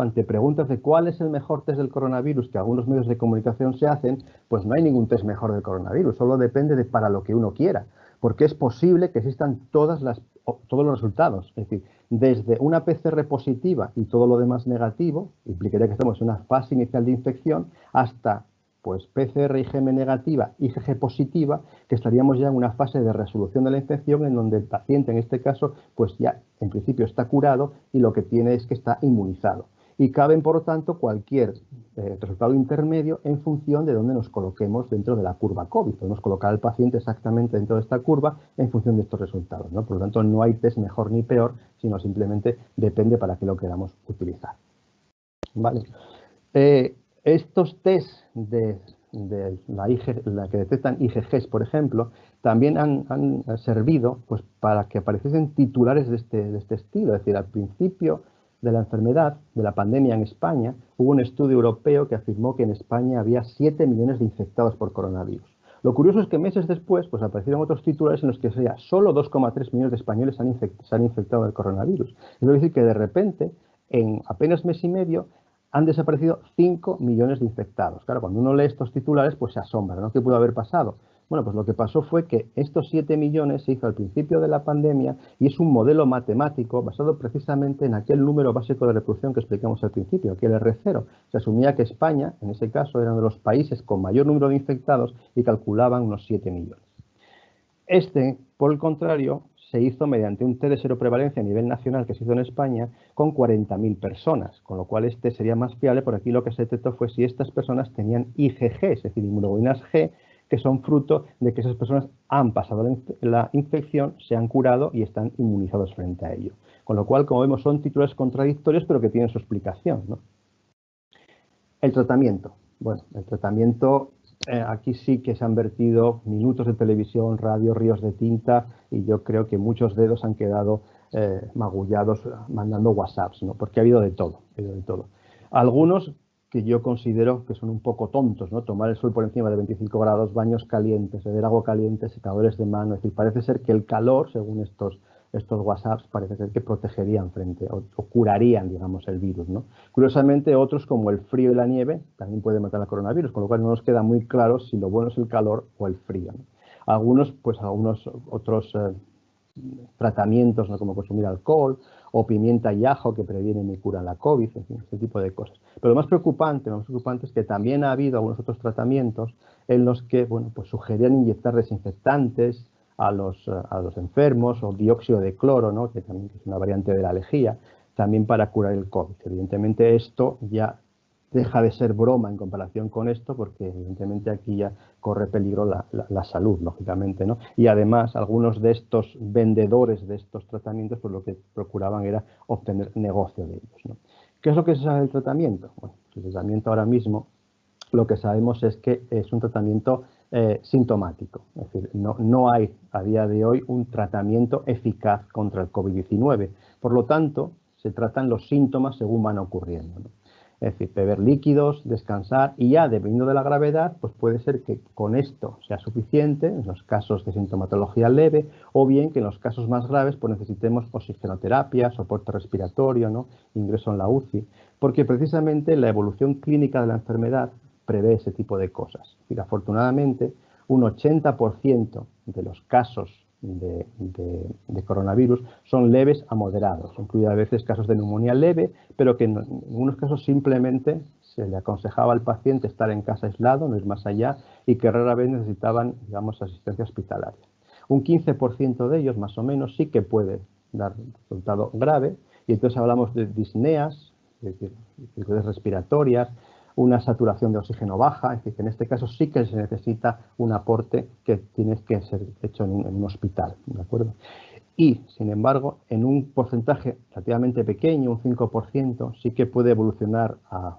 ante preguntas de cuál es el mejor test del coronavirus que algunos medios de comunicación se hacen, pues no hay ningún test mejor del coronavirus, solo depende de para lo que uno quiera, porque es posible que existan todos los resultados, es decir, desde una PCR positiva y todo lo demás negativo, implicaría que estamos en una fase inicial de infección, hasta pues PCR IgM negativa, IgG positiva, que estaríamos ya en una fase de resolución de la infección en donde el paciente, en este caso, pues ya en principio está curado y lo que tiene es que está inmunizado. Y caben, por lo tanto, cualquier resultado intermedio en función de dónde nos coloquemos dentro de la curva COVID. Podemos colocar al paciente exactamente dentro de esta curva en función de estos resultados, ¿no? Por lo tanto, no hay test mejor ni peor, sino simplemente depende para qué lo queramos utilizar. ¿Vale? Estos test de la que detectan IgGs, por ejemplo, también han servido pues, para que apareciesen titulares de este estilo. Es decir, al principio de la enfermedad, de la pandemia en España, hubo un estudio europeo que afirmó que en España había 7 millones de infectados por coronavirus. Lo curioso es que meses después pues, aparecieron otros titulares en los que decía solo 2,3 millones de españoles se han infectado del coronavirus. Es decir, que de repente, en apenas mes y medio, han desaparecido 5 millones de infectados. Claro, cuando uno lee estos titulares, pues se asombra, ¿no? ¿Qué pudo haber pasado? Bueno, pues lo que pasó fue que estos 7 millones se hizo al principio de la pandemia y es un modelo matemático basado precisamente en aquel número básico de reproducción que explicamos al principio, que el R0. Se asumía que España, en ese caso, era uno de los países con mayor número de infectados y calculaban unos 7 millones. Por el contrario, se hizo mediante un test de seroprevalencia a nivel nacional que se hizo en España con 40.000 personas, con lo cual este sería más fiable, porque aquí lo que se detectó fue si estas personas tenían IgG, es decir, inmunoglobulinas G, que son fruto de que esas personas han pasado la infección, se han curado y están inmunizados frente a ello. Con lo cual, como vemos, son titulares contradictorios, pero que tienen su explicación, ¿no? El tratamiento. Bueno, el tratamiento, aquí sí que se han vertido minutos de televisión, radio, ríos de tinta, y yo creo que muchos dedos han quedado magullados mandando WhatsApps, ¿no? Porque ha habido de todo, Algunos que yo considero que son un poco tontos, ¿no? Tomar el sol por encima de 25 grados, baños calientes, beber agua caliente, secadores de mano. Es decir, parece ser que el calor, según estos WhatsApps, parece ser que protegerían frente o curarían, digamos, el virus, ¿no? Curiosamente, otros como el frío y la nieve también pueden matar al coronavirus, con lo cual no nos queda muy claro si lo bueno es el calor o el frío, ¿no? Algunos otros tratamientos, ¿no? Como consumir alcohol o pimienta y ajo que previenen y curan la COVID, en fin, este tipo de cosas. Pero lo más preocupante es que también ha habido algunos otros tratamientos en los que, bueno, pues sugerían inyectar desinfectantes a los enfermos o dióxido de cloro, ¿no? Que también es una variante de la lejía, también para curar el COVID. Evidentemente esto ya deja de ser broma en comparación con esto, porque evidentemente aquí ya corre peligro la salud, lógicamente, ¿no? Y además algunos de estos vendedores de estos tratamientos pues lo que procuraban era obtener negocio de ellos, ¿no? ¿Qué es lo que se sabe del tratamiento? Bueno, el tratamiento ahora mismo lo que sabemos es que es un tratamiento sintomático, es decir, no hay a día de hoy un tratamiento eficaz contra el COVID-19, por lo tanto se tratan los síntomas según van ocurriendo, ¿no? Es decir, beber líquidos, descansar y ya dependiendo de la gravedad, pues puede ser que con esto sea suficiente en los casos de sintomatología leve o bien que en los casos más graves pues necesitemos oxigenoterapia, soporte respiratorio, ¿no? Ingreso en la UCI, porque precisamente la evolución clínica de la enfermedad prevé ese tipo de cosas. Es decir, afortunadamente, un 80% de los casos de coronavirus son leves a moderados, incluye a veces casos de neumonía leve, pero que en algunos casos simplemente se le aconsejaba al paciente estar en casa aislado, no ir más allá, y que rara vez necesitaban, digamos, asistencia hospitalaria. Un 15% de ellos, más o menos, sí que puede dar resultado grave, y entonces hablamos de disneas, es decir, dificultades respiratorias, una saturación de oxígeno baja, es decir, que en este caso sí que se necesita un aporte que tiene que ser hecho en un hospital, ¿de acuerdo? Y, sin embargo, en un porcentaje relativamente pequeño, un 5%, sí que puede evolucionar a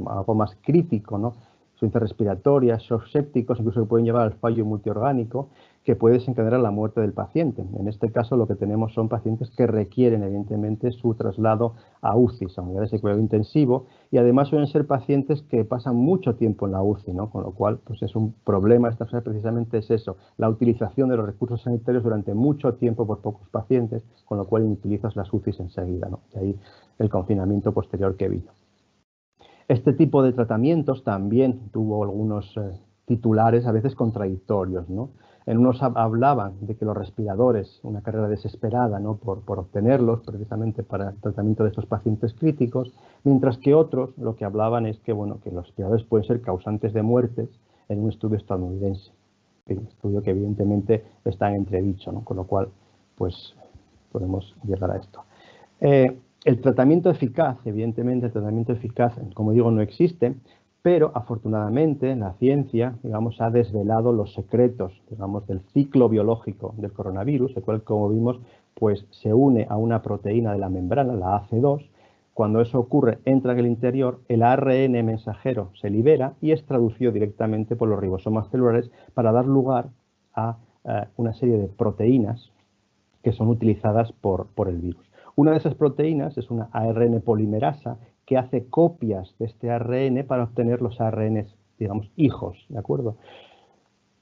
algo más crítico, ¿no? Insuficiencias respiratorias, shock sépticos, incluso que pueden llevar al fallo multiorgánico, que puede desencadenar la muerte del paciente. En este caso lo que tenemos son pacientes que requieren evidentemente su traslado a UCI, a unidades de cuidado intensivo, y además suelen ser pacientes que pasan mucho tiempo en la UCI, ¿no? Con lo cual pues es un problema esta fase precisamente es eso, la utilización de los recursos sanitarios durante mucho tiempo por pocos pacientes, con lo cual utilizas las UCIs enseguida, ¿no? Y ahí el confinamiento posterior que vino. Este tipo de tratamientos también tuvo algunos titulares a veces contradictorios, ¿no? En unos hablaban de que los respiradores, una carrera desesperada, ¿no? por obtenerlos precisamente para el tratamiento de estos pacientes críticos, mientras que otros lo que hablaban es que, bueno, que los respiradores pueden ser causantes de muertes en un estudio estadounidense, un estudio que evidentemente está en entredicho, ¿no? Con lo cual pues podemos llegar a esto. El tratamiento eficaz, evidentemente el tratamiento eficaz, como digo, no existe, pero afortunadamente la ciencia, digamos, ha desvelado los secretos, digamos, del ciclo biológico del coronavirus, el cual, como vimos, pues se une a una proteína de la membrana, la AC2. Cuando eso ocurre, entra en el interior, el ARN mensajero se libera y es traducido directamente por los ribosomas celulares para dar lugar a una serie de proteínas que son utilizadas por el virus. Una de esas proteínas es una ARN polimerasa que hace copias de este ARN para obtener los ARNs, digamos, hijos, ¿de acuerdo?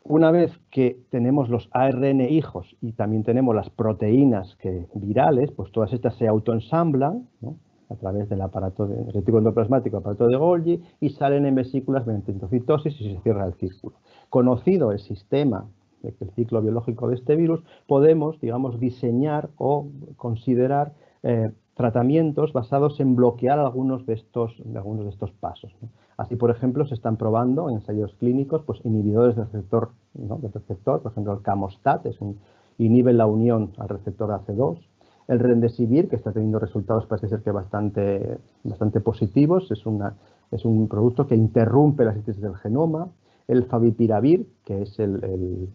Una vez que tenemos los ARN hijos y también tenemos las proteínas virales, pues todas estas se autoensamblan, ¿no? A través del aparato retículo endoplasmático, aparato de Golgi, y salen en vesículas mediante endocitosis y se cierra el círculo. Conocido el sistema el ciclo biológico de este virus, podemos, digamos, diseñar o considerar tratamientos basados en bloquear algunos de estos pasos, ¿no? Así, por ejemplo, se están probando en ensayos clínicos pues, inhibidores del receptor, ¿no? Por ejemplo, el Camostat inhibe la unión al receptor AC2. El Remdesivir, que está teniendo resultados, parece ser que bastante positivos, es un producto que interrumpe la síntesis del genoma. El Favipiravir, que es el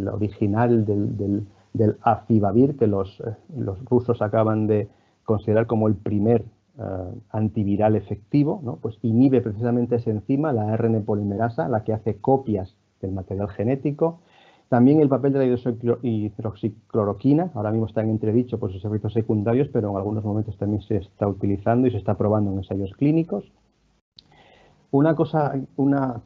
original del Acivavir, que los rusos acaban de considerar como el primer antiviral efectivo, ¿no? Pues inhibe precisamente esa enzima, la ARN polimerasa, la que hace copias del material genético. También el papel de la hidroxicloroquina, ahora mismo está en entredicho por sus efectos secundarios, pero en algunos momentos también se está utilizando y se está probando en ensayos clínicos. Una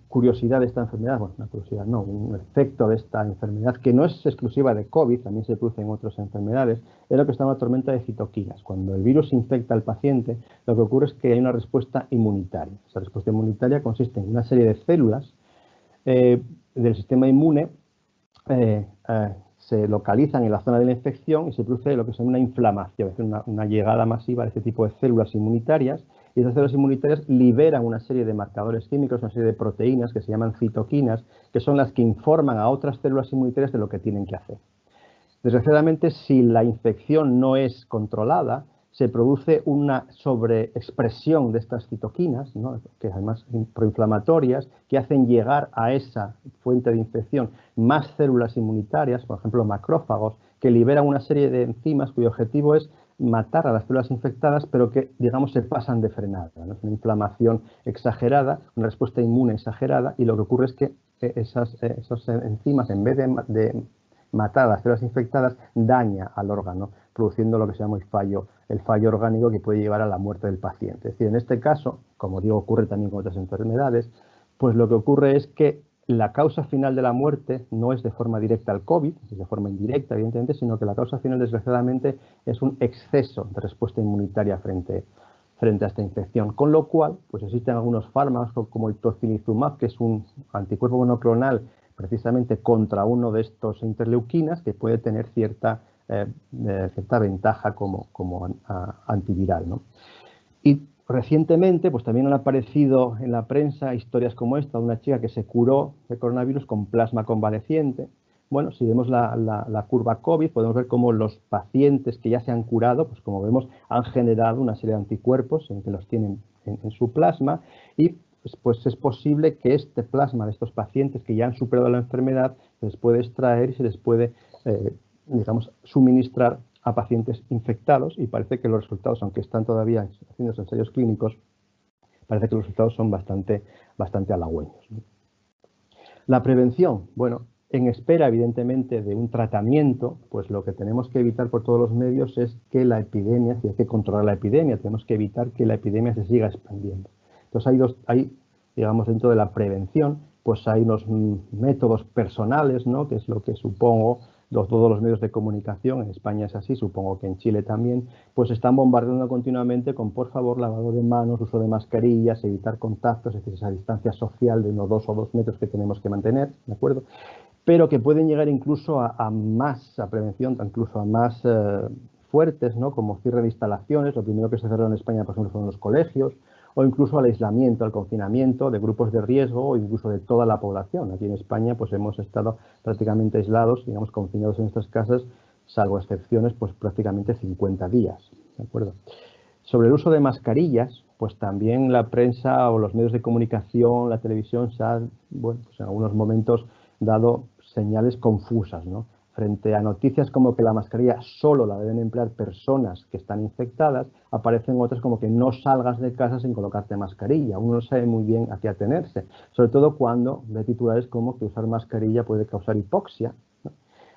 curiosidad de esta enfermedad, bueno, una curiosidad no, un efecto de esta enfermedad que no es exclusiva de COVID, también se produce en otras enfermedades, es lo que se llama tormenta de citoquinas. Cuando el virus infecta al paciente, lo que ocurre es que hay una respuesta inmunitaria. Esa respuesta inmunitaria consiste en una serie de células del sistema inmune se localizan en la zona de la infección y se produce lo que es una inflamación, es decir, una llegada masiva de este tipo de células inmunitarias, y esas células inmunitarias liberan una serie de marcadores químicos, una serie de proteínas que se llaman citoquinas, que son las que informan a otras células inmunitarias de lo que tienen que hacer. Desgraciadamente, si la infección no es controlada, se produce una sobreexpresión de estas citoquinas, ¿no? Que además proinflamatorias, que hacen llegar a esa fuente de infección más células inmunitarias, por ejemplo macrófagos, que liberan una serie de enzimas cuyo objetivo es matar a las células infectadas, pero que, digamos, se pasan de frenada, ¿no? Es una inflamación exagerada, una respuesta inmune exagerada, y lo que ocurre es que esas enzimas, en vez de matar a las células infectadas, daña al órgano, produciendo lo que se llama el fallo orgánico, que puede llevar a la muerte del paciente. Es decir, en este caso, como digo, ocurre también con otras enfermedades, pues lo que ocurre es que la causa final de la muerte no es de forma directa al COVID, es de forma indirecta, evidentemente, sino que la causa final, desgraciadamente, es un exceso de respuesta inmunitaria frente a esta infección. Con lo cual, pues existen algunos fármacos como el tocilizumab, que es un anticuerpo monoclonal precisamente contra uno de estos interleuquinas, que puede tener cierta ventaja como antiviral, ¿no? Y recientemente, pues también han aparecido en la prensa historias como esta, de una chica que se curó de coronavirus con plasma convaleciente. Bueno, si vemos la curva COVID, podemos ver cómo los pacientes que ya se han curado, pues como vemos, han generado una serie de anticuerpos que los tienen en su plasma, y pues es posible que este plasma de estos pacientes que ya han superado la enfermedad se les puede extraer y se les puede, digamos, suministrar a pacientes infectados, y parece que los resultados, aunque están todavía haciendo ensayos clínicos, parece que los resultados son bastante halagüeños, ¿no? La prevención, bueno, en espera evidentemente de un tratamiento, pues lo que tenemos que evitar por todos los medios es que la epidemia, si hay que controlar la epidemia, tenemos que evitar que la epidemia se siga expandiendo. Entonces digamos, dentro de la prevención, pues hay unos métodos personales, ¿no? Que es lo que supongo todos los medios de comunicación, en España es así, supongo que en Chile también, pues están bombardeando continuamente con, por favor, lavado de manos, uso de mascarillas, evitar contactos, es decir, esa distancia social de unos 2 o 2 metros que tenemos que mantener, ¿de acuerdo? Pero que pueden llegar incluso a prevención, incluso a más fuertes, ¿no? Como cierre de instalaciones. Lo primero que se cerró en España, por ejemplo, fueron los colegios, o incluso al aislamiento, al confinamiento de grupos de riesgo, o incluso de toda la población. Aquí en España pues hemos estado prácticamente aislados, digamos, confinados en nuestras casas, salvo excepciones, pues prácticamente 50 días, ¿de acuerdo? Sobre el uso de mascarillas, pues también la prensa o los medios de comunicación, la televisión, se han, bueno, pues en algunos momentos dado señales confusas, ¿no? Frente a noticias como que la mascarilla solo la deben emplear personas que están infectadas, aparecen otras como que no salgas de casa sin colocarte mascarilla. Uno no sabe muy bien a qué atenerse, sobre todo cuando ve titulares como que usar mascarilla puede causar hipoxia, ¿no?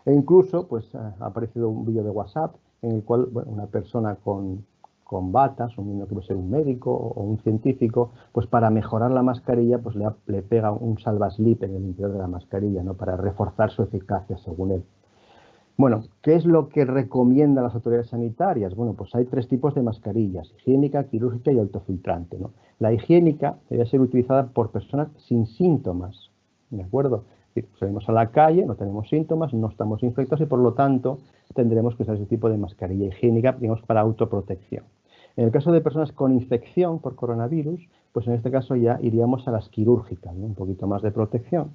E incluso pues ha aparecido un vídeo de WhatsApp en el cual, bueno, una persona con batas, que puede ser un médico o un científico, pues para mejorar la mascarilla pues le pega un salvaslip en el interior de la mascarilla, ¿no? Para reforzar su eficacia, según él. Bueno, ¿qué es lo que recomiendan las autoridades sanitarias? Bueno, pues hay 3 tipos de mascarillas: higiénica, quirúrgica y autofiltrante, ¿no? La higiénica debe ser utilizada por personas sin síntomas, ¿de acuerdo? Salimos a la calle, no tenemos síntomas, no estamos infectados y por lo tanto tendremos que usar ese tipo de mascarilla higiénica, digamos, para autoprotección. En el caso de personas con infección por coronavirus, pues en este caso ya iríamos a las quirúrgicas, ¿no? Un poquito más de protección.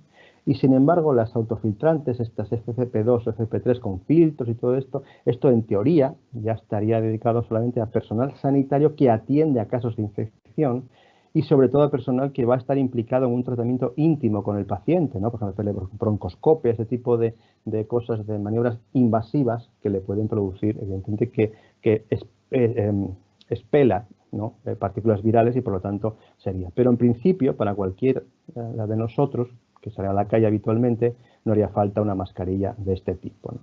Y sin embargo, las autofiltrantes, estas FFP2 o FFP3 con filtros y todo esto en teoría ya estaría dedicado solamente a personal sanitario que atiende a casos de infección y sobre todo a personal que va a estar implicado en un tratamiento íntimo con el paciente, ¿no? Por ejemplo, broncoscopia, ese tipo de cosas, de maniobras invasivas que le pueden producir, evidentemente, que expela, ¿no? Partículas virales y por lo tanto sería. Pero en principio, para cualquiera de nosotros que sale a la calle habitualmente, no haría falta una mascarilla de este tipo, ¿no?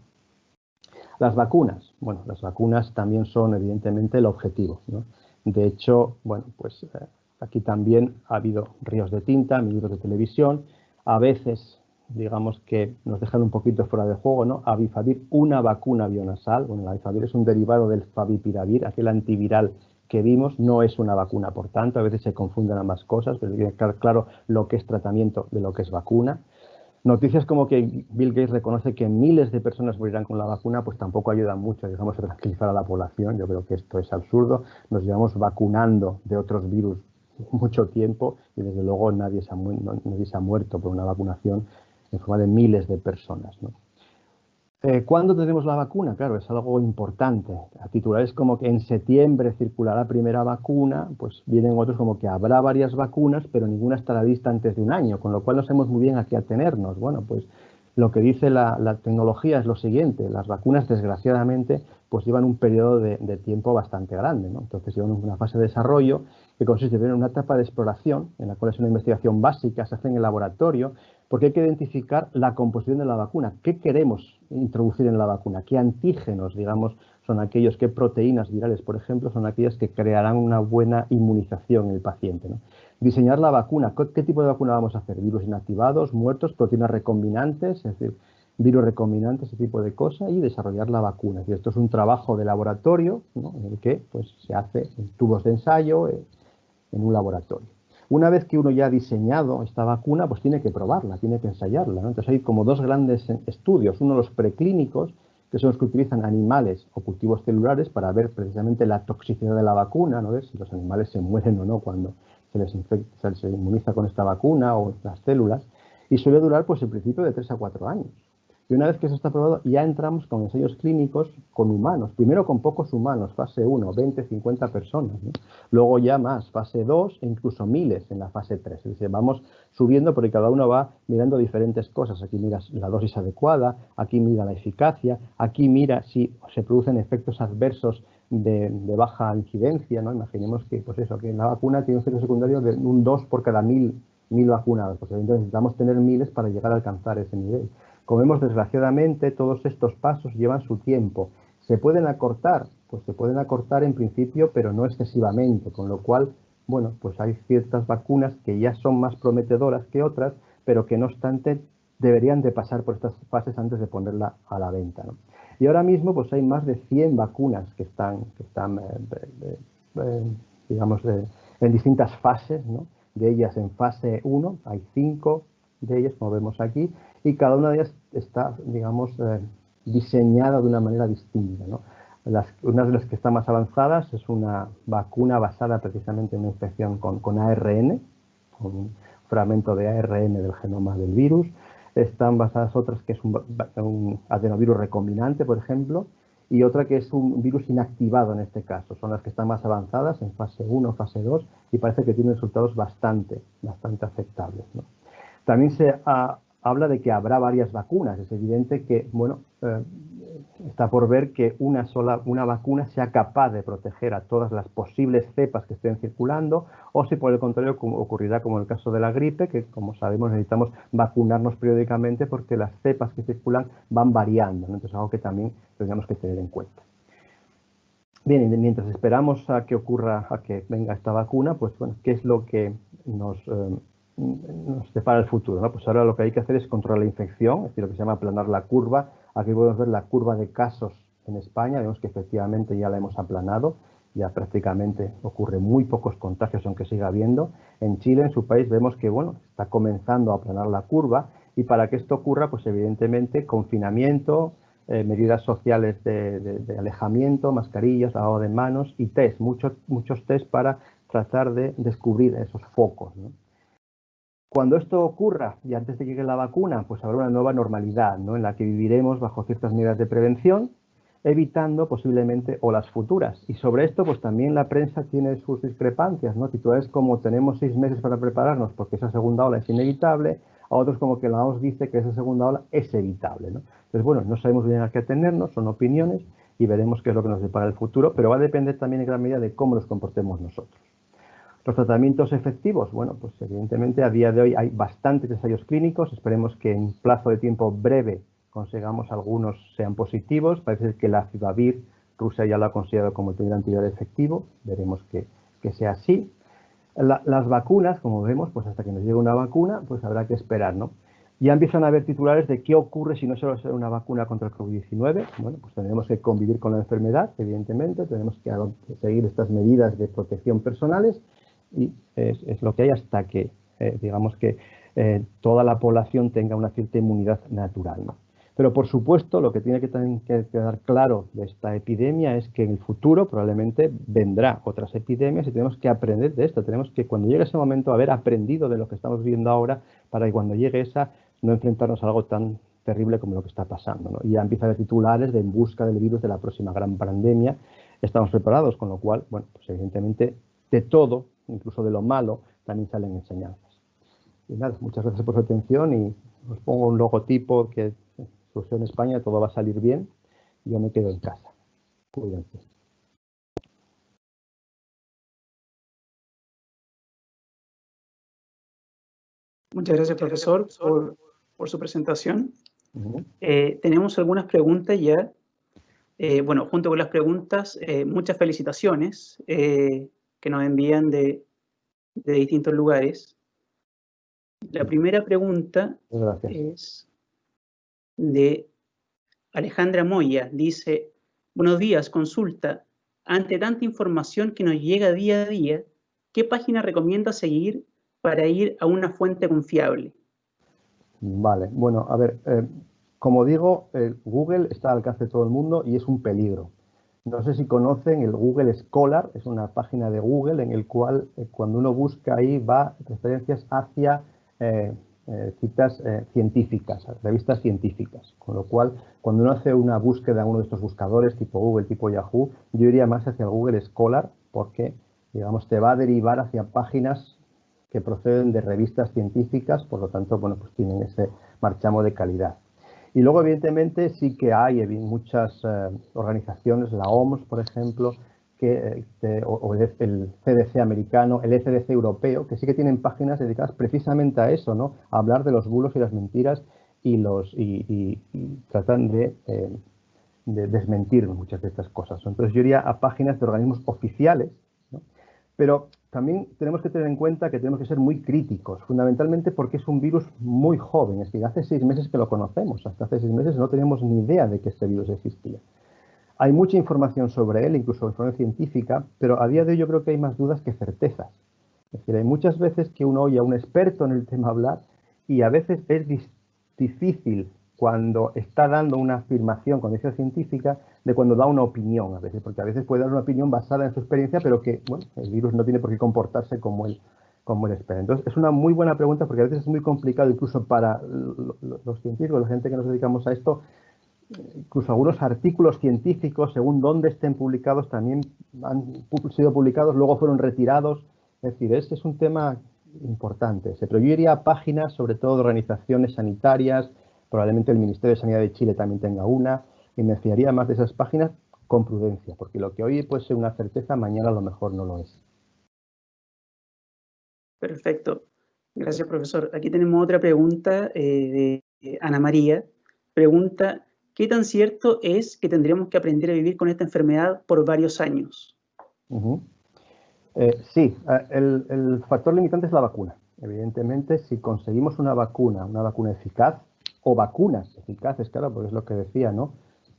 Las vacunas, bueno, las vacunas también son evidentemente el objetivo, ¿no? De hecho, bueno, pues aquí también ha habido ríos de tinta, minutos de televisión, a veces digamos que nos dejan un poquito fuera de juego, ¿no? Avifavir, una vacuna bionasal, bueno, la Avifavir es un derivado del favipiravir, aquel antiviral que vimos, no es una vacuna, por tanto, a veces se confunden ambas cosas, pero hay que quedar claro lo que es tratamiento de lo que es vacuna. Noticias como que Bill Gates reconoce que miles de personas morirán con la vacuna, pues tampoco ayudan mucho, digamos, a tranquilizar a la población. Yo creo que esto es absurdo. Nos llevamos vacunando de otros virus mucho tiempo y desde luego nadie se ha muerto por una vacunación en forma de miles de personas, ¿no? ¿Cuándo tendremos la vacuna? Claro, es algo importante. A titulares como que en septiembre circulará la primera vacuna, pues vienen otros como que habrá varias vacunas, pero ninguna estará lista antes de un año, con lo cual no sabemos muy bien a qué atenernos. Bueno, pues lo que dice la tecnología es lo siguiente: las vacunas, desgraciadamente, pues llevan un periodo de tiempo bastante grande, ¿no? Entonces llevan una fase de desarrollo que consiste en una etapa de exploración, en la cual es una investigación básica, se hace en el laboratorio, porque hay que identificar la composición de la vacuna. ¿Qué queremos introducir en la vacuna? ¿Qué antígenos, digamos, son aquellos, qué proteínas virales, por ejemplo, son aquellas que crearán una buena inmunización en el paciente, ¿no? Diseñar la vacuna. ¿Qué tipo de vacuna vamos a hacer? ¿Virus inactivados, muertos, proteínas recombinantes? Es decir, virus recombinantes, ese tipo de cosas, y desarrollar la vacuna. Es decir, esto es un trabajo de laboratorio, ¿no?, en el que pues, se hace en tubos de ensayo, en un laboratorio. Una vez que uno ya ha diseñado esta vacuna, pues tiene que probarla, tiene que ensayarla, ¿no? Entonces hay como dos grandes estudios. Uno, los preclínicos, que son los que utilizan animales o cultivos celulares para ver precisamente la toxicidad de la vacuna, ¿no?, ver si los animales se mueren o no cuando se inmuniza con esta vacuna o las células, y suele durar pues en principio de 3 a 4 años. Y una vez que eso está probado, ya entramos con ensayos clínicos con humanos. Primero con pocos humanos, fase 1, 20, 50 personas, ¿no? Luego ya más, fase 2 e incluso miles en la fase 3. Es decir, vamos subiendo porque cada uno va mirando diferentes cosas. Aquí mira la dosis adecuada, aquí mira la eficacia, aquí mira si se producen efectos adversos de baja incidencia, ¿no? Imaginemos que, pues eso, que la vacuna tiene un efecto secundario de un 2 por cada mil vacunados. Pues entonces necesitamos tener miles para llegar a alcanzar ese nivel. Como vemos, desgraciadamente, todos estos pasos llevan su tiempo. ¿Se pueden acortar? Pues se pueden acortar en principio, pero no excesivamente, con lo cual, bueno, pues hay ciertas vacunas que ya son más prometedoras que otras, pero que no obstante deberían de pasar por estas fases antes de ponerla a la venta, ¿no? Y ahora mismo pues hay más de 100 vacunas que están digamos, en distintas fases, ¿no? De ellas en fase 1 hay 5 de ellas, como vemos aquí, y cada una de ellas está, digamos, diseñada de una manera distinta, ¿no? Una de las que está más avanzadas es una vacuna basada precisamente en una infección con ARN, con un fragmento de ARN del genoma del virus. Están basadas otras que es un adenovirus recombinante, por ejemplo, y otra que es un virus inactivado en este caso. Son las que están más avanzadas en fase 1, fase 2, y parece que tienen resultados bastante aceptables, ¿no? También se habla de que habrá varias vacunas. Es evidente que, bueno, está por ver que una vacuna sea capaz de proteger a todas las posibles cepas que estén circulando, o si por el contrario ocurrirá como en el caso de la gripe, que como sabemos necesitamos vacunarnos periódicamente porque las cepas que circulan van variando, ¿no? Entonces, algo que también tendríamos que tener en cuenta. Bien, y mientras esperamos a que venga esta vacuna, pues bueno, ¿qué es lo que nos depara el futuro, ¿no? Pues ahora lo que hay que hacer es controlar la infección, es decir, lo que se llama aplanar la curva. Aquí podemos ver la curva de casos en España, vemos que efectivamente ya la hemos aplanado, ya prácticamente ocurren muy pocos contagios, aunque siga habiendo. En Chile, en su país, vemos que, bueno, está comenzando a aplanar la curva, y para que esto ocurra, pues evidentemente confinamiento, medidas sociales de alejamiento, mascarillas, lavado de manos y test, muchos test para tratar de descubrir esos focos, ¿no? Cuando esto ocurra y antes de que llegue la vacuna, pues habrá una nueva normalidad, ¿no?, en la que viviremos bajo ciertas medidas de prevención, evitando posiblemente olas futuras. Y sobre esto, pues también la prensa tiene sus discrepancias, ¿no? Titulares como tenemos 6 meses para prepararnos porque esa segunda ola es inevitable, a otros como que la OMS dice que esa segunda ola es evitable, ¿no? Entonces, bueno, no sabemos bien a qué atenernos, son opiniones y veremos qué es lo que nos depara el futuro, pero va a depender también en gran medida de cómo nos comportemos nosotros. Los tratamientos efectivos, bueno, pues evidentemente a día de hoy hay bastantes ensayos clínicos, esperemos que en plazo de tiempo breve consigamos algunos sean positivos. Parece que la Civavir, Rusia ya lo ha considerado como el primer antiviral efectivo, veremos que sea así. Las vacunas, como vemos, pues hasta que nos llegue una vacuna, pues habrá que esperar, ¿no? Ya empiezan a haber titulares de qué ocurre si no solo es una vacuna contra el COVID-19. Bueno, pues tendremos que convivir con la enfermedad, evidentemente, tenemos que seguir estas medidas de protección personales, y es lo que hay hasta que, digamos que toda la población tenga una cierta inmunidad natural, ¿no? Pero, por supuesto, lo que tiene que quedar claro de esta epidemia es que en el futuro probablemente vendrá otras epidemias y tenemos que aprender de esto. Tenemos que, cuando llegue ese momento, haber aprendido de lo que estamos viviendo ahora para que cuando llegue esa, no enfrentarnos a algo tan terrible como lo que está pasando, ¿no? Y ya empieza a haber titulares de en busca del virus de la próxima gran pandemia. Estamos preparados, con lo cual, bueno, pues evidentemente de todo, incluso de lo malo, también salen enseñanzas. Y nada, muchas gracias por su atención y os pongo un logotipo que Solución España, todo va a salir bien. Yo me quedo en casa. Cuídense. Muchas gracias, profesor, por su presentación. Uh-huh. Tenemos algunas preguntas ya. Bueno, junto con las preguntas, muchas felicitaciones que nos envían de distintos lugares. La primera pregunta es de Alejandra Moya. Dice, buenos días, consulta. Ante tanta información que nos llega día a día, ¿qué página recomienda seguir para ir a una fuente confiable? Vale, bueno, a ver, como digo, Google está al alcance de todo el mundo y es un peligro. No sé si conocen el Google Scholar, es una página de Google en el cual cuando uno busca ahí va referencias hacia citas científicas, revistas científicas. Con lo cual, cuando uno hace una búsqueda en uno de estos buscadores tipo Google, tipo Yahoo, yo iría más hacia el Google Scholar porque, digamos, te va a derivar hacia páginas que proceden de revistas científicas, por lo tanto, bueno, pues tienen ese marchamo de calidad. Y luego, evidentemente, sí que hay muchas organizaciones, la OMS, por ejemplo, o el CDC americano, el ECDC europeo, que sí que tienen páginas dedicadas precisamente a eso, ¿no? A hablar de los bulos y las mentiras y tratan de desmentir muchas de estas cosas. Entonces, yo iría a páginas de organismos oficiales, ¿no? Pero también tenemos que tener en cuenta que tenemos que ser muy críticos, fundamentalmente porque es un virus muy joven. Es decir, hace 6 meses que lo conocemos. Hasta hace 6 meses no teníamos ni idea de que este virus existía. Hay mucha información sobre él, incluso información científica, pero a día de hoy yo creo que hay más dudas que certezas. Es decir, hay muchas veces que uno oye a un experto en el tema hablar y a veces es difícil cuando está dando una afirmación con esa científica de cuando da una opinión a veces, porque a veces puede dar una opinión basada en su experiencia, pero que, bueno, el virus no tiene por qué comportarse como él espera. Entonces, es una muy buena pregunta porque a veces es muy complicado incluso para los científicos, la gente que nos dedicamos a esto, incluso algunos artículos científicos, según dónde estén publicados, también han sido publicados, luego fueron retirados. Es decir, este es un tema importante. Pero yo iría a páginas, sobre todo de organizaciones sanitarias, probablemente el Ministerio de Sanidad de Chile también tenga una, y me fiaría más de esas páginas con prudencia, porque lo que hoy puede ser una certeza, mañana a lo mejor no lo es. Perfecto. Gracias, profesor. Aquí tenemos otra pregunta de Ana María. Pregunta, ¿qué tan cierto es que tendremos que aprender a vivir con esta enfermedad por varios años? Sí, el factor limitante es la vacuna. Evidentemente, si conseguimos una vacuna eficaz, o vacunas eficaces, claro, porque es lo que decía, ¿no?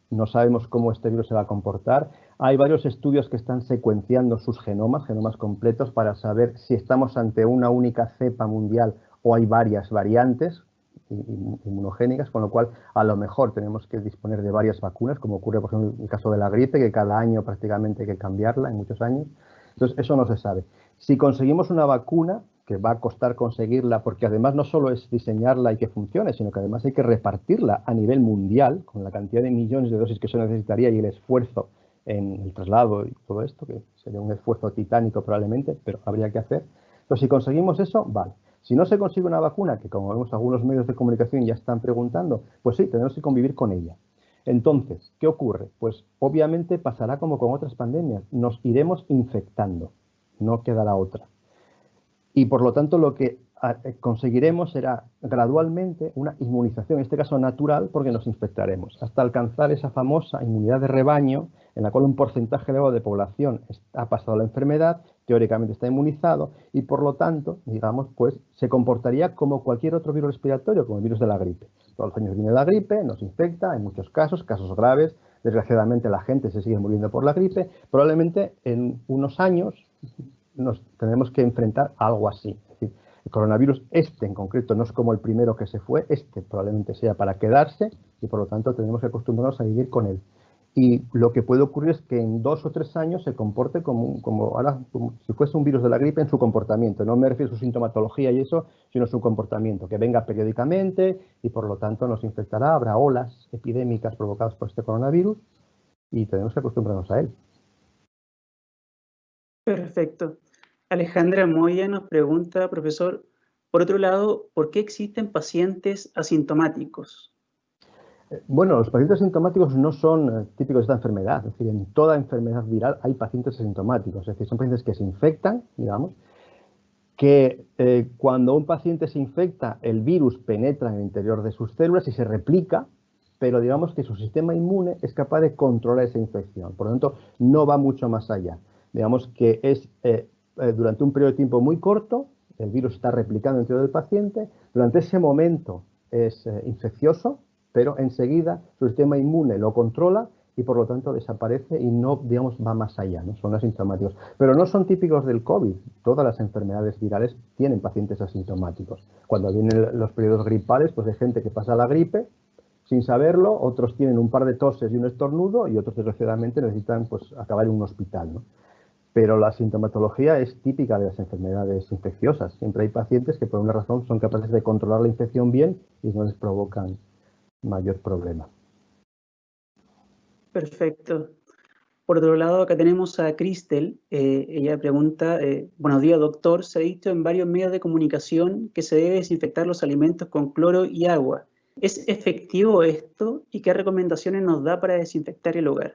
No sabemos cómo este virus se va a comportar. Hay varios estudios que están secuenciando sus genomas completos, para saber si estamos ante una única cepa mundial o hay varias variantes inmunogénicas, con lo cual a lo mejor tenemos que disponer de varias vacunas, como ocurre, por ejemplo, en el caso de la gripe, que cada año prácticamente hay que cambiarla, en muchos años. Entonces, eso no se sabe. Si conseguimos una vacuna, que va a costar conseguirla, porque además no solo es diseñarla y que funcione, sino que además hay que repartirla a nivel mundial, con la cantidad de millones de dosis que se necesitaría y el esfuerzo en el traslado y todo esto, que sería un esfuerzo titánico probablemente, pero habría que hacer. Entonces, si conseguimos eso, vale. Si no se consigue una vacuna, que como vemos algunos medios de comunicación ya están preguntando, pues sí, tenemos que convivir con ella. Entonces, ¿qué ocurre? Pues obviamente pasará como con otras pandemias, nos iremos infectando, no quedará otra. Y por lo tanto lo que conseguiremos será gradualmente una inmunización, en este caso natural, porque nos infectaremos, hasta alcanzar esa famosa inmunidad de rebaño, en la cual un porcentaje elevado de población ha pasado la enfermedad, teóricamente está inmunizado, y por lo tanto, digamos, pues se comportaría como cualquier otro virus respiratorio, como el virus de la gripe. Todos los años viene la gripe, nos infecta, en muchos casos graves, desgraciadamente la gente se sigue muriendo por la gripe, probablemente en unos años nos tenemos que enfrentar a algo así. Es decir, el coronavirus en concreto no es como el primero que se fue, probablemente sea para quedarse y por lo tanto tenemos que acostumbrarnos a vivir con él. Y lo que puede ocurrir es que en 2 o 3 años se comporte como si fuese un virus de la gripe en su comportamiento. No me refiero a su sintomatología y eso, sino su comportamiento, que venga periódicamente y por lo tanto nos infectará. Habrá olas epidémicas provocadas por este coronavirus y tenemos que acostumbrarnos a él. Perfecto. Alejandra Moya nos pregunta, profesor, por otro lado, ¿por qué existen pacientes asintomáticos? Bueno, los pacientes asintomáticos no son típicos de esta enfermedad. Es decir, en toda enfermedad viral hay pacientes asintomáticos. Es decir, son pacientes que se infectan, digamos, que cuando un paciente se infecta, el virus penetra en el interior de sus células y se replica, pero digamos que su sistema inmune es capaz de controlar esa infección. Por lo tanto, no va mucho más allá. Digamos que es durante un periodo de tiempo muy corto, el virus está replicando en el interior del paciente, durante ese momento es infeccioso, pero enseguida su sistema inmune lo controla y por lo tanto desaparece y no, digamos, va más allá, ¿no? Son asintomáticos. Pero no son típicos del COVID. Todas las enfermedades virales tienen pacientes asintomáticos. Cuando vienen los periodos gripales, pues hay gente que pasa la gripe sin saberlo, otros tienen un par de toses y un estornudo y otros desgraciadamente necesitan pues acabar en un hospital, ¿no? Pero la sintomatología es típica de las enfermedades infecciosas. Siempre hay pacientes que por una razón son capaces de controlar la infección bien y no les provocan mayor problema. Perfecto. Por otro lado, acá tenemos a Cristel. Ella pregunta, buenos días, doctor. Se ha dicho en varios medios de comunicación que se debe desinfectar los alimentos con cloro y agua. ¿Es efectivo esto y qué recomendaciones nos da para desinfectar el hogar?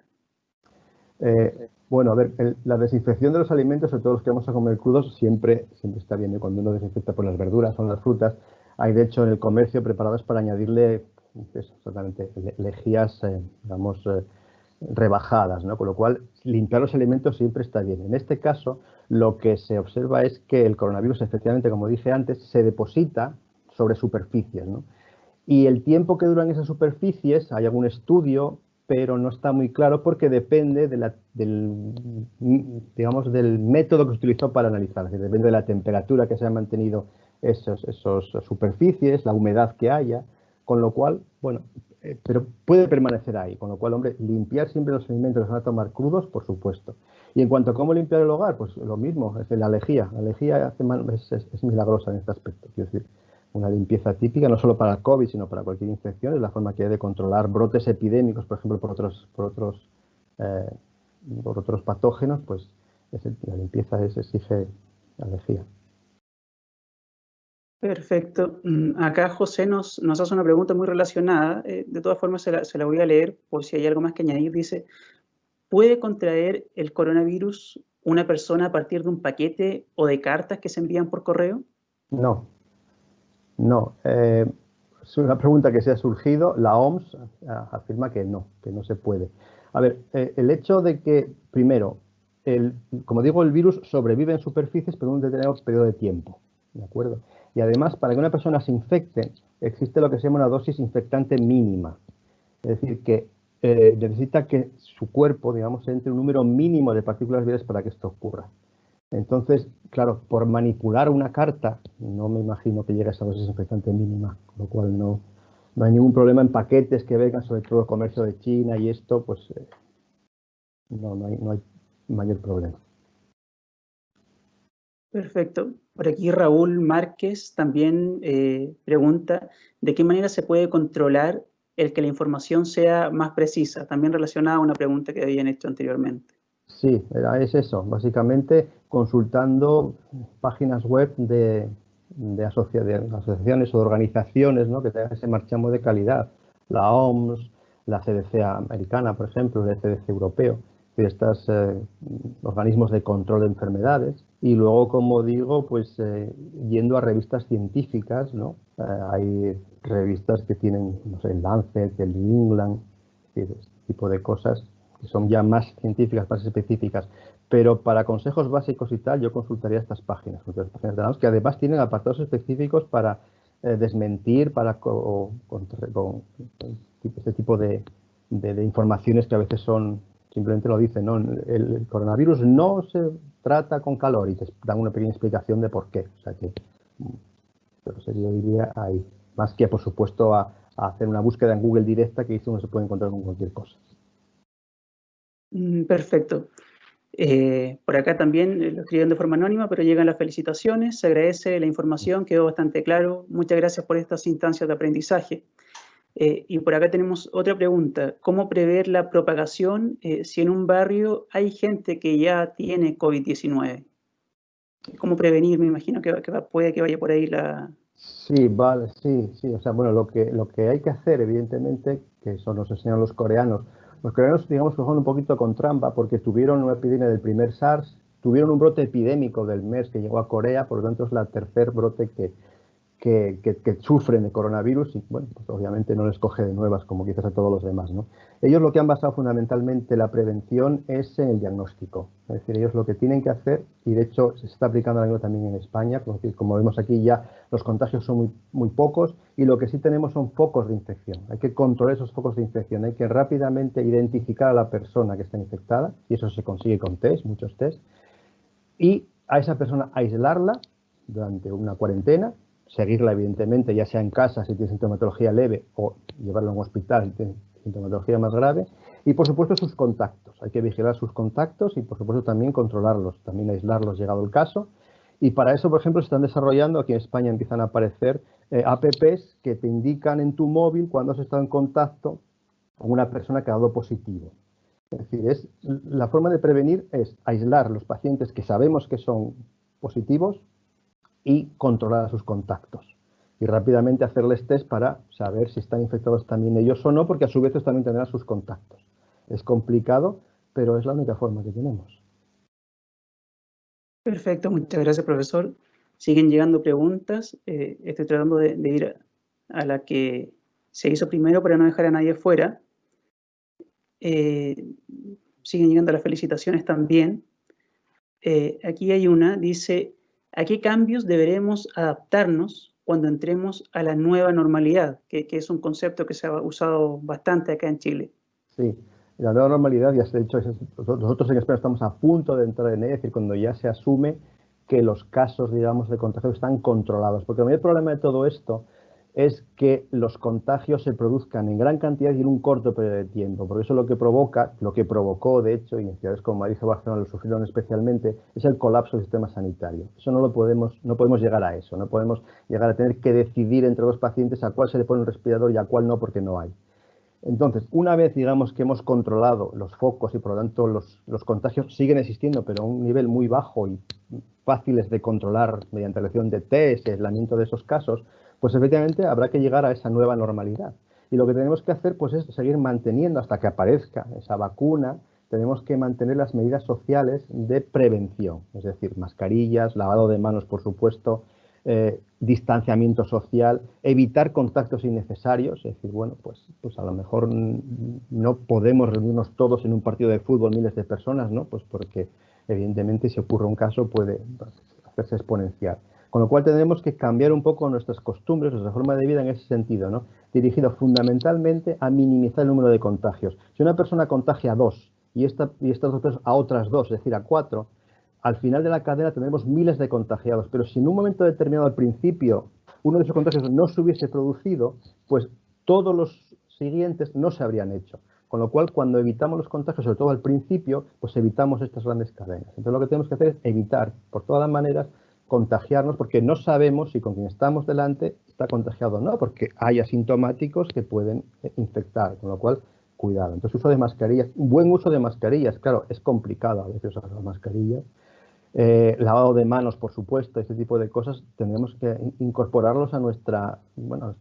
Bueno, a ver, la desinfección de los alimentos, sobre todo los que vamos a comer crudos, siempre está bien. ¿Eh? Cuando uno desinfecta por las verduras o las frutas, hay de hecho en el comercio preparadas para añadirle exactamente lejías, digamos, rebajadas, ¿no? Con lo cual, limpiar los alimentos siempre está bien. En este caso, lo que se observa es que el coronavirus, efectivamente, como dije antes, se deposita sobre superficies, ¿no? Y el tiempo que duran esas superficies, hay algún estudio, pero no está muy claro porque depende digamos, del método que se utilizó para analizar. Es decir, depende de la temperatura que se han mantenido esas superficies, la humedad que haya, con lo cual, bueno, pero puede permanecer ahí. Con lo cual, hombre, limpiar siempre los alimentos que se van a tomar crudos, por supuesto. Y en cuanto a cómo limpiar el hogar, pues lo mismo, es decir, la lejía. La lejía es milagrosa en este aspecto. Quiero decir, una limpieza típica, no solo para el COVID, sino para cualquier infección, es la forma que hay de controlar brotes epidémicos, por ejemplo, eh, por otros patógenos, pues la limpieza exige la lejía. Perfecto. Acá José nos hace una pregunta muy relacionada. De todas formas, se la voy a leer por si hay algo más que añadir. Dice, ¿puede contraer el coronavirus una persona a partir de un paquete o de cartas que se envían por correo? No, no. Es una pregunta que se ha surgido. La OMS afirma que no se puede. A ver, el hecho de que, primero, como digo, el virus sobrevive en superficies por un determinado periodo de tiempo, ¿de acuerdo? Y además, para que una persona se infecte, existe lo que se llama una dosis infectante mínima. Es decir, que necesita que su cuerpo, digamos, entre un número mínimo de partículas virales para que esto ocurra. Entonces, claro, por manipular una carta, no me imagino que llegue a esa dosis infectante mínima, con lo cual no hay ningún problema en paquetes que vengan, sobre todo comercio de China y esto, pues no hay mayor problema. Perfecto. Por aquí Raúl Márquez también pregunta, ¿de qué manera se puede controlar el que la información sea más precisa? También relacionada a una pregunta que habían hecho anteriormente. Sí, es eso, básicamente consultando páginas web de asociaciones o de organizaciones, ¿no?, que tengan ese marchamo de calidad. La OMS, la CDC americana, por ejemplo, el CDC europeo, de estos organismos de control de enfermedades. Y luego, como digo, pues yendo a revistas científicas, ¿no? Hay revistas que tienen, no sé, el Lancet, el New England, este tipo de cosas que son ya más científicas, más específicas, pero para consejos básicos y tal, yo consultaría estas páginas de la OMS, que además tienen apartados específicos para desmentir, este tipo de informaciones que a veces son, simplemente lo dicen, ¿no? El coronavirus no se trata con calor y te dan una pequeña explicación de por qué. O sea que, pero yo diría ahí, más que, por supuesto, a hacer una búsqueda en Google directa, que eso no se puede encontrar con cualquier cosa. Perfecto. Por acá también lo escriben de forma anónima, pero llegan las felicitaciones, se agradece la información, quedó bastante claro. Muchas gracias por estas instancias de aprendizaje. Y por acá tenemos otra pregunta. ¿Cómo prever la propagación si en un barrio hay gente que ya tiene COVID-19? ¿Cómo prevenir? Me imagino que puede que vaya por ahí la... Sí, vale, sí, sí. O sea, bueno, lo que hay que hacer, evidentemente, que eso nos enseñan los coreanos. Los coreanos, digamos, que juegan un poquito con trampa porque tuvieron una epidemia del primer SARS, tuvieron un brote epidémico del MERS que llegó a Corea, por lo tanto es la tercer brote que sufren de coronavirus y, bueno, pues obviamente no les coge de nuevas como quizás a todos los demás, ¿no? Ellos lo que han basado fundamentalmente la prevención es en el diagnóstico. Es decir, ellos lo que tienen que hacer, y de hecho se está aplicando ahora mismo también en España, como vemos aquí ya los contagios son muy, muy pocos y lo que sí tenemos son focos de infección. Hay que controlar esos focos de infección, hay que rápidamente identificar a la persona que está infectada y eso se consigue con test, muchos test, y a esa persona aislarla durante una cuarentena, seguirla evidentemente, ya sea en casa si tiene sintomatología leve o llevarla a un hospital si tiene sintomatología más grave, y por supuesto sus contactos. Hay que vigilar sus contactos y por supuesto también controlarlos, también aislarlos llegado el caso. Y para eso, por ejemplo, se están desarrollando, aquí en España empiezan a aparecer apps que te indican en tu móvil cuando has estado en contacto con una persona que ha dado positivo. Es decir, la forma de prevenir es aislar los pacientes que sabemos que son positivos y controlar a sus contactos. Y rápidamente hacerles test para saber si están infectados también ellos o no, porque a su vez también tendrán sus contactos. Es complicado, pero es la única forma que tenemos. Perfecto, muchas gracias, profesor. Siguen llegando preguntas. Estoy tratando de ir a la que se hizo primero para no dejar a nadie fuera. Siguen llegando las felicitaciones también. Aquí hay una, dice, ¿a qué cambios deberemos adaptarnos cuando entremos a la nueva normalidad? Que es un concepto que se ha usado bastante acá en Chile. Sí, la nueva normalidad, ya se ha dicho, nosotros en España estamos a punto de entrar en ella, es decir, cuando ya se asume que los casos, digamos, de contagio están controlados. Porque el mayor problema de todo esto es que los contagios se produzcan en gran cantidad y en un corto periodo de tiempo. Porque eso lo que provoca, lo que provocó, de hecho, y en ciudades como Madrid o Barcelona lo sufrieron especialmente, es el colapso del sistema sanitario. Eso no podemos llegar a eso, no podemos llegar a tener que decidir entre dos pacientes a cuál se le pone un respirador y a cuál no, porque no hay. Entonces, una vez, digamos, que hemos controlado los focos y por lo tanto los contagios siguen existiendo, pero a un nivel muy bajo y fáciles de controlar mediante la elección de test, el aislamiento de esos casos, pues efectivamente habrá que llegar a esa nueva normalidad. Y lo que tenemos que hacer pues, es seguir manteniendo hasta que aparezca esa vacuna, tenemos que mantener las medidas sociales de prevención, es decir, mascarillas, lavado de manos, por supuesto, distanciamiento social, evitar contactos innecesarios, es decir, bueno, pues a lo mejor no podemos reunirnos todos en un partido de fútbol, miles de personas, ¿no? Pues porque evidentemente si ocurre un caso puede hacerse exponencial. Con lo cual tenemos que cambiar un poco nuestras costumbres, nuestra forma de vida en ese sentido, ¿no? Dirigido fundamentalmente a minimizar el número de contagios. Si una persona contagia a dos y estas dos personas a otras dos, es decir, a cuatro, al final de la cadena tendremos miles de contagiados, pero si en un momento determinado al principio uno de esos contagios no se hubiese producido, pues todos los siguientes no se habrían hecho. Con lo cual, cuando evitamos los contagios, sobre todo al principio, pues evitamos estas grandes cadenas. Entonces, lo que tenemos que hacer es evitar, por todas las maneras, contagiarnos, porque no sabemos si con quien estamos delante está contagiado o no, porque hay asintomáticos que pueden infectar, con lo cual, cuidado. Entonces, uso de mascarillas, un buen uso de mascarillas, claro, es complicado a veces usar las mascarillas. Lavado de manos, por supuesto, este tipo de cosas tendremos que incorporarlos a nuestra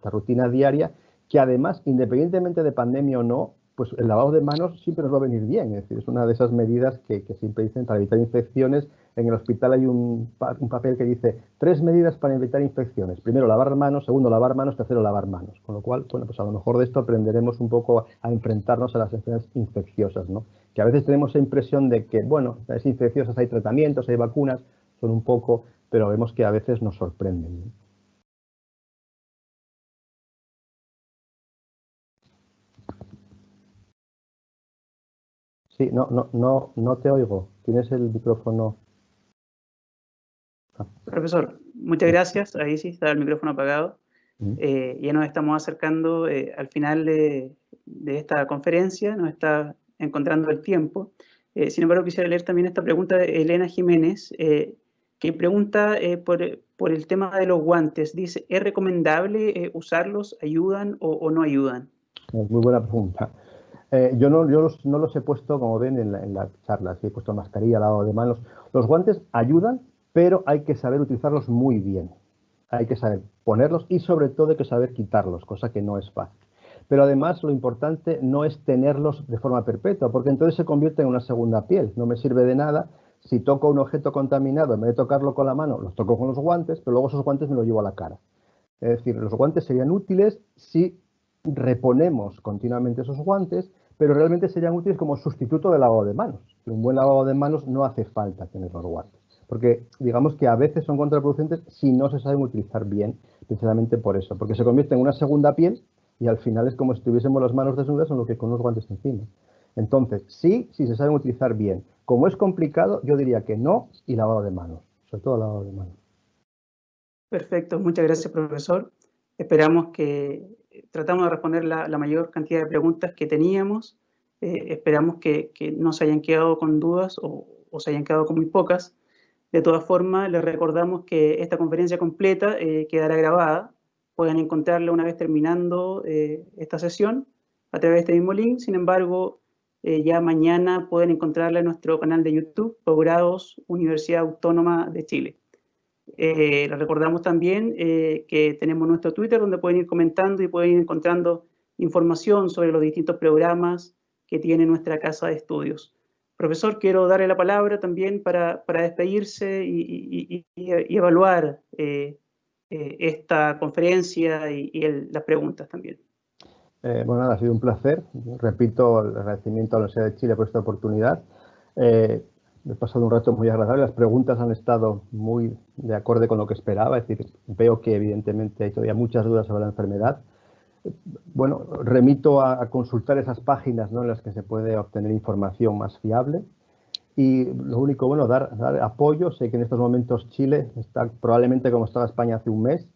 rutina diaria, que además, independientemente de pandemia o no, pues el lavado de manos siempre nos va a venir bien. Es decir, es una de esas medidas que siempre dicen para evitar infecciones. En el hospital hay un papel que dice 3 medidas para evitar infecciones. Primero, lavar manos. Segundo, lavar manos. Tercero, lavar manos. Con lo cual, bueno, pues a lo mejor de esto aprenderemos un poco a enfrentarnos a las enfermedades infecciosas, ¿no? Que a veces tenemos la impresión de que, bueno, es infecciosas, hay tratamientos, hay vacunas, son un poco, pero vemos que a veces nos sorprenden, ¿no? Sí, no te oigo. Tienes el micrófono. Ah, Profesor, muchas gracias. Ahí sí está el micrófono apagado. Ya nos estamos acercando al final de esta conferencia. Nos está encontrando el tiempo. Sin embargo, quisiera leer también esta pregunta de Elena Jiménez, que pregunta por el tema de los guantes. Dice, ¿es recomendable usarlos? ¿Ayudan o no ayudan? Muy buena pregunta. Yo no los he puesto, como ven, en la charla. Sí, he puesto mascarilla, lavado de manos. Los guantes ayudan, pero hay que saber utilizarlos muy bien. Hay que saber ponerlos y sobre todo hay que saber quitarlos, cosa que no es fácil. Pero además lo importante no es tenerlos de forma perpetua, porque entonces se convierte en una segunda piel. No me sirve de nada si toco un objeto contaminado, en vez de tocarlo con la mano, los toco con los guantes, pero luego esos guantes me los llevo a la cara. Es decir, los guantes serían útiles si reponemos continuamente esos guantes, pero realmente serían útiles como sustituto del lavado de manos. Un buen lavado de manos no hace falta tener los guantes, porque digamos que a veces son contraproducentes si no se saben utilizar bien, precisamente por eso, porque se convierte en una segunda piel y al final es como si tuviésemos las manos desnudas en lo que con los guantes encima. Entonces, sí, si se saben utilizar bien. Como es complicado, yo diría que no y lavado de manos, sobre todo lavado de manos. Perfecto, muchas gracias, profesor. Esperamos que tratamos de responder la mayor cantidad de preguntas que teníamos. Esperamos que no se hayan quedado con dudas o se hayan quedado con muy pocas. De todas formas, les recordamos que esta conferencia completa quedará grabada. Pueden encontrarla una vez terminando esta sesión a través de este mismo link. Sin embargo, ya mañana pueden encontrarla en nuestro canal de YouTube, Posgrados Universidad Autónoma de Chile. Les recordamos también que tenemos nuestro Twitter donde pueden ir comentando y pueden ir encontrando información sobre los distintos programas que tiene nuestra casa de estudios. Profesor, quiero darle la palabra también para despedirse y evaluar esta conferencia y las preguntas también. Bueno, nada, ha sido un placer. Repito el agradecimiento a la Universidad de Chile por esta oportunidad. He pasado un rato muy agradable. Las preguntas han estado muy de acorde con lo que esperaba. Es decir, veo que evidentemente hay todavía muchas dudas sobre la enfermedad. Bueno, remito a consultar esas páginas, ¿no?, en las que se puede obtener información más fiable. Y lo único, bueno, dar apoyo. Sé que en estos momentos Chile está probablemente como estaba España hace un mes.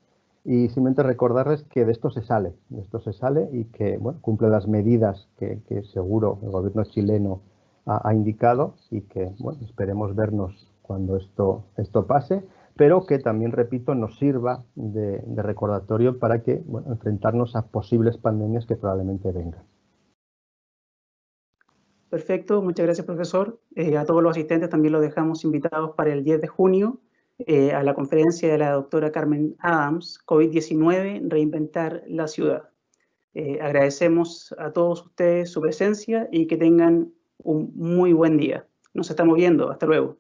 Y simplemente recordarles que de esto se sale y que, bueno, cumple las medidas que seguro el gobierno chileno ha indicado y que, bueno, esperemos vernos cuando esto pase, pero que también, repito, nos sirva de recordatorio para que, bueno, enfrentarnos a posibles pandemias que probablemente vengan. Perfecto, muchas gracias, profesor. A todos los asistentes también los dejamos invitados para el 10 de junio a la conferencia de la doctora Carmen Adams, COVID-19, Reinventar la Ciudad. Agradecemos a todos ustedes su presencia y que tengan un muy buen día. Nos estamos viendo. Hasta luego.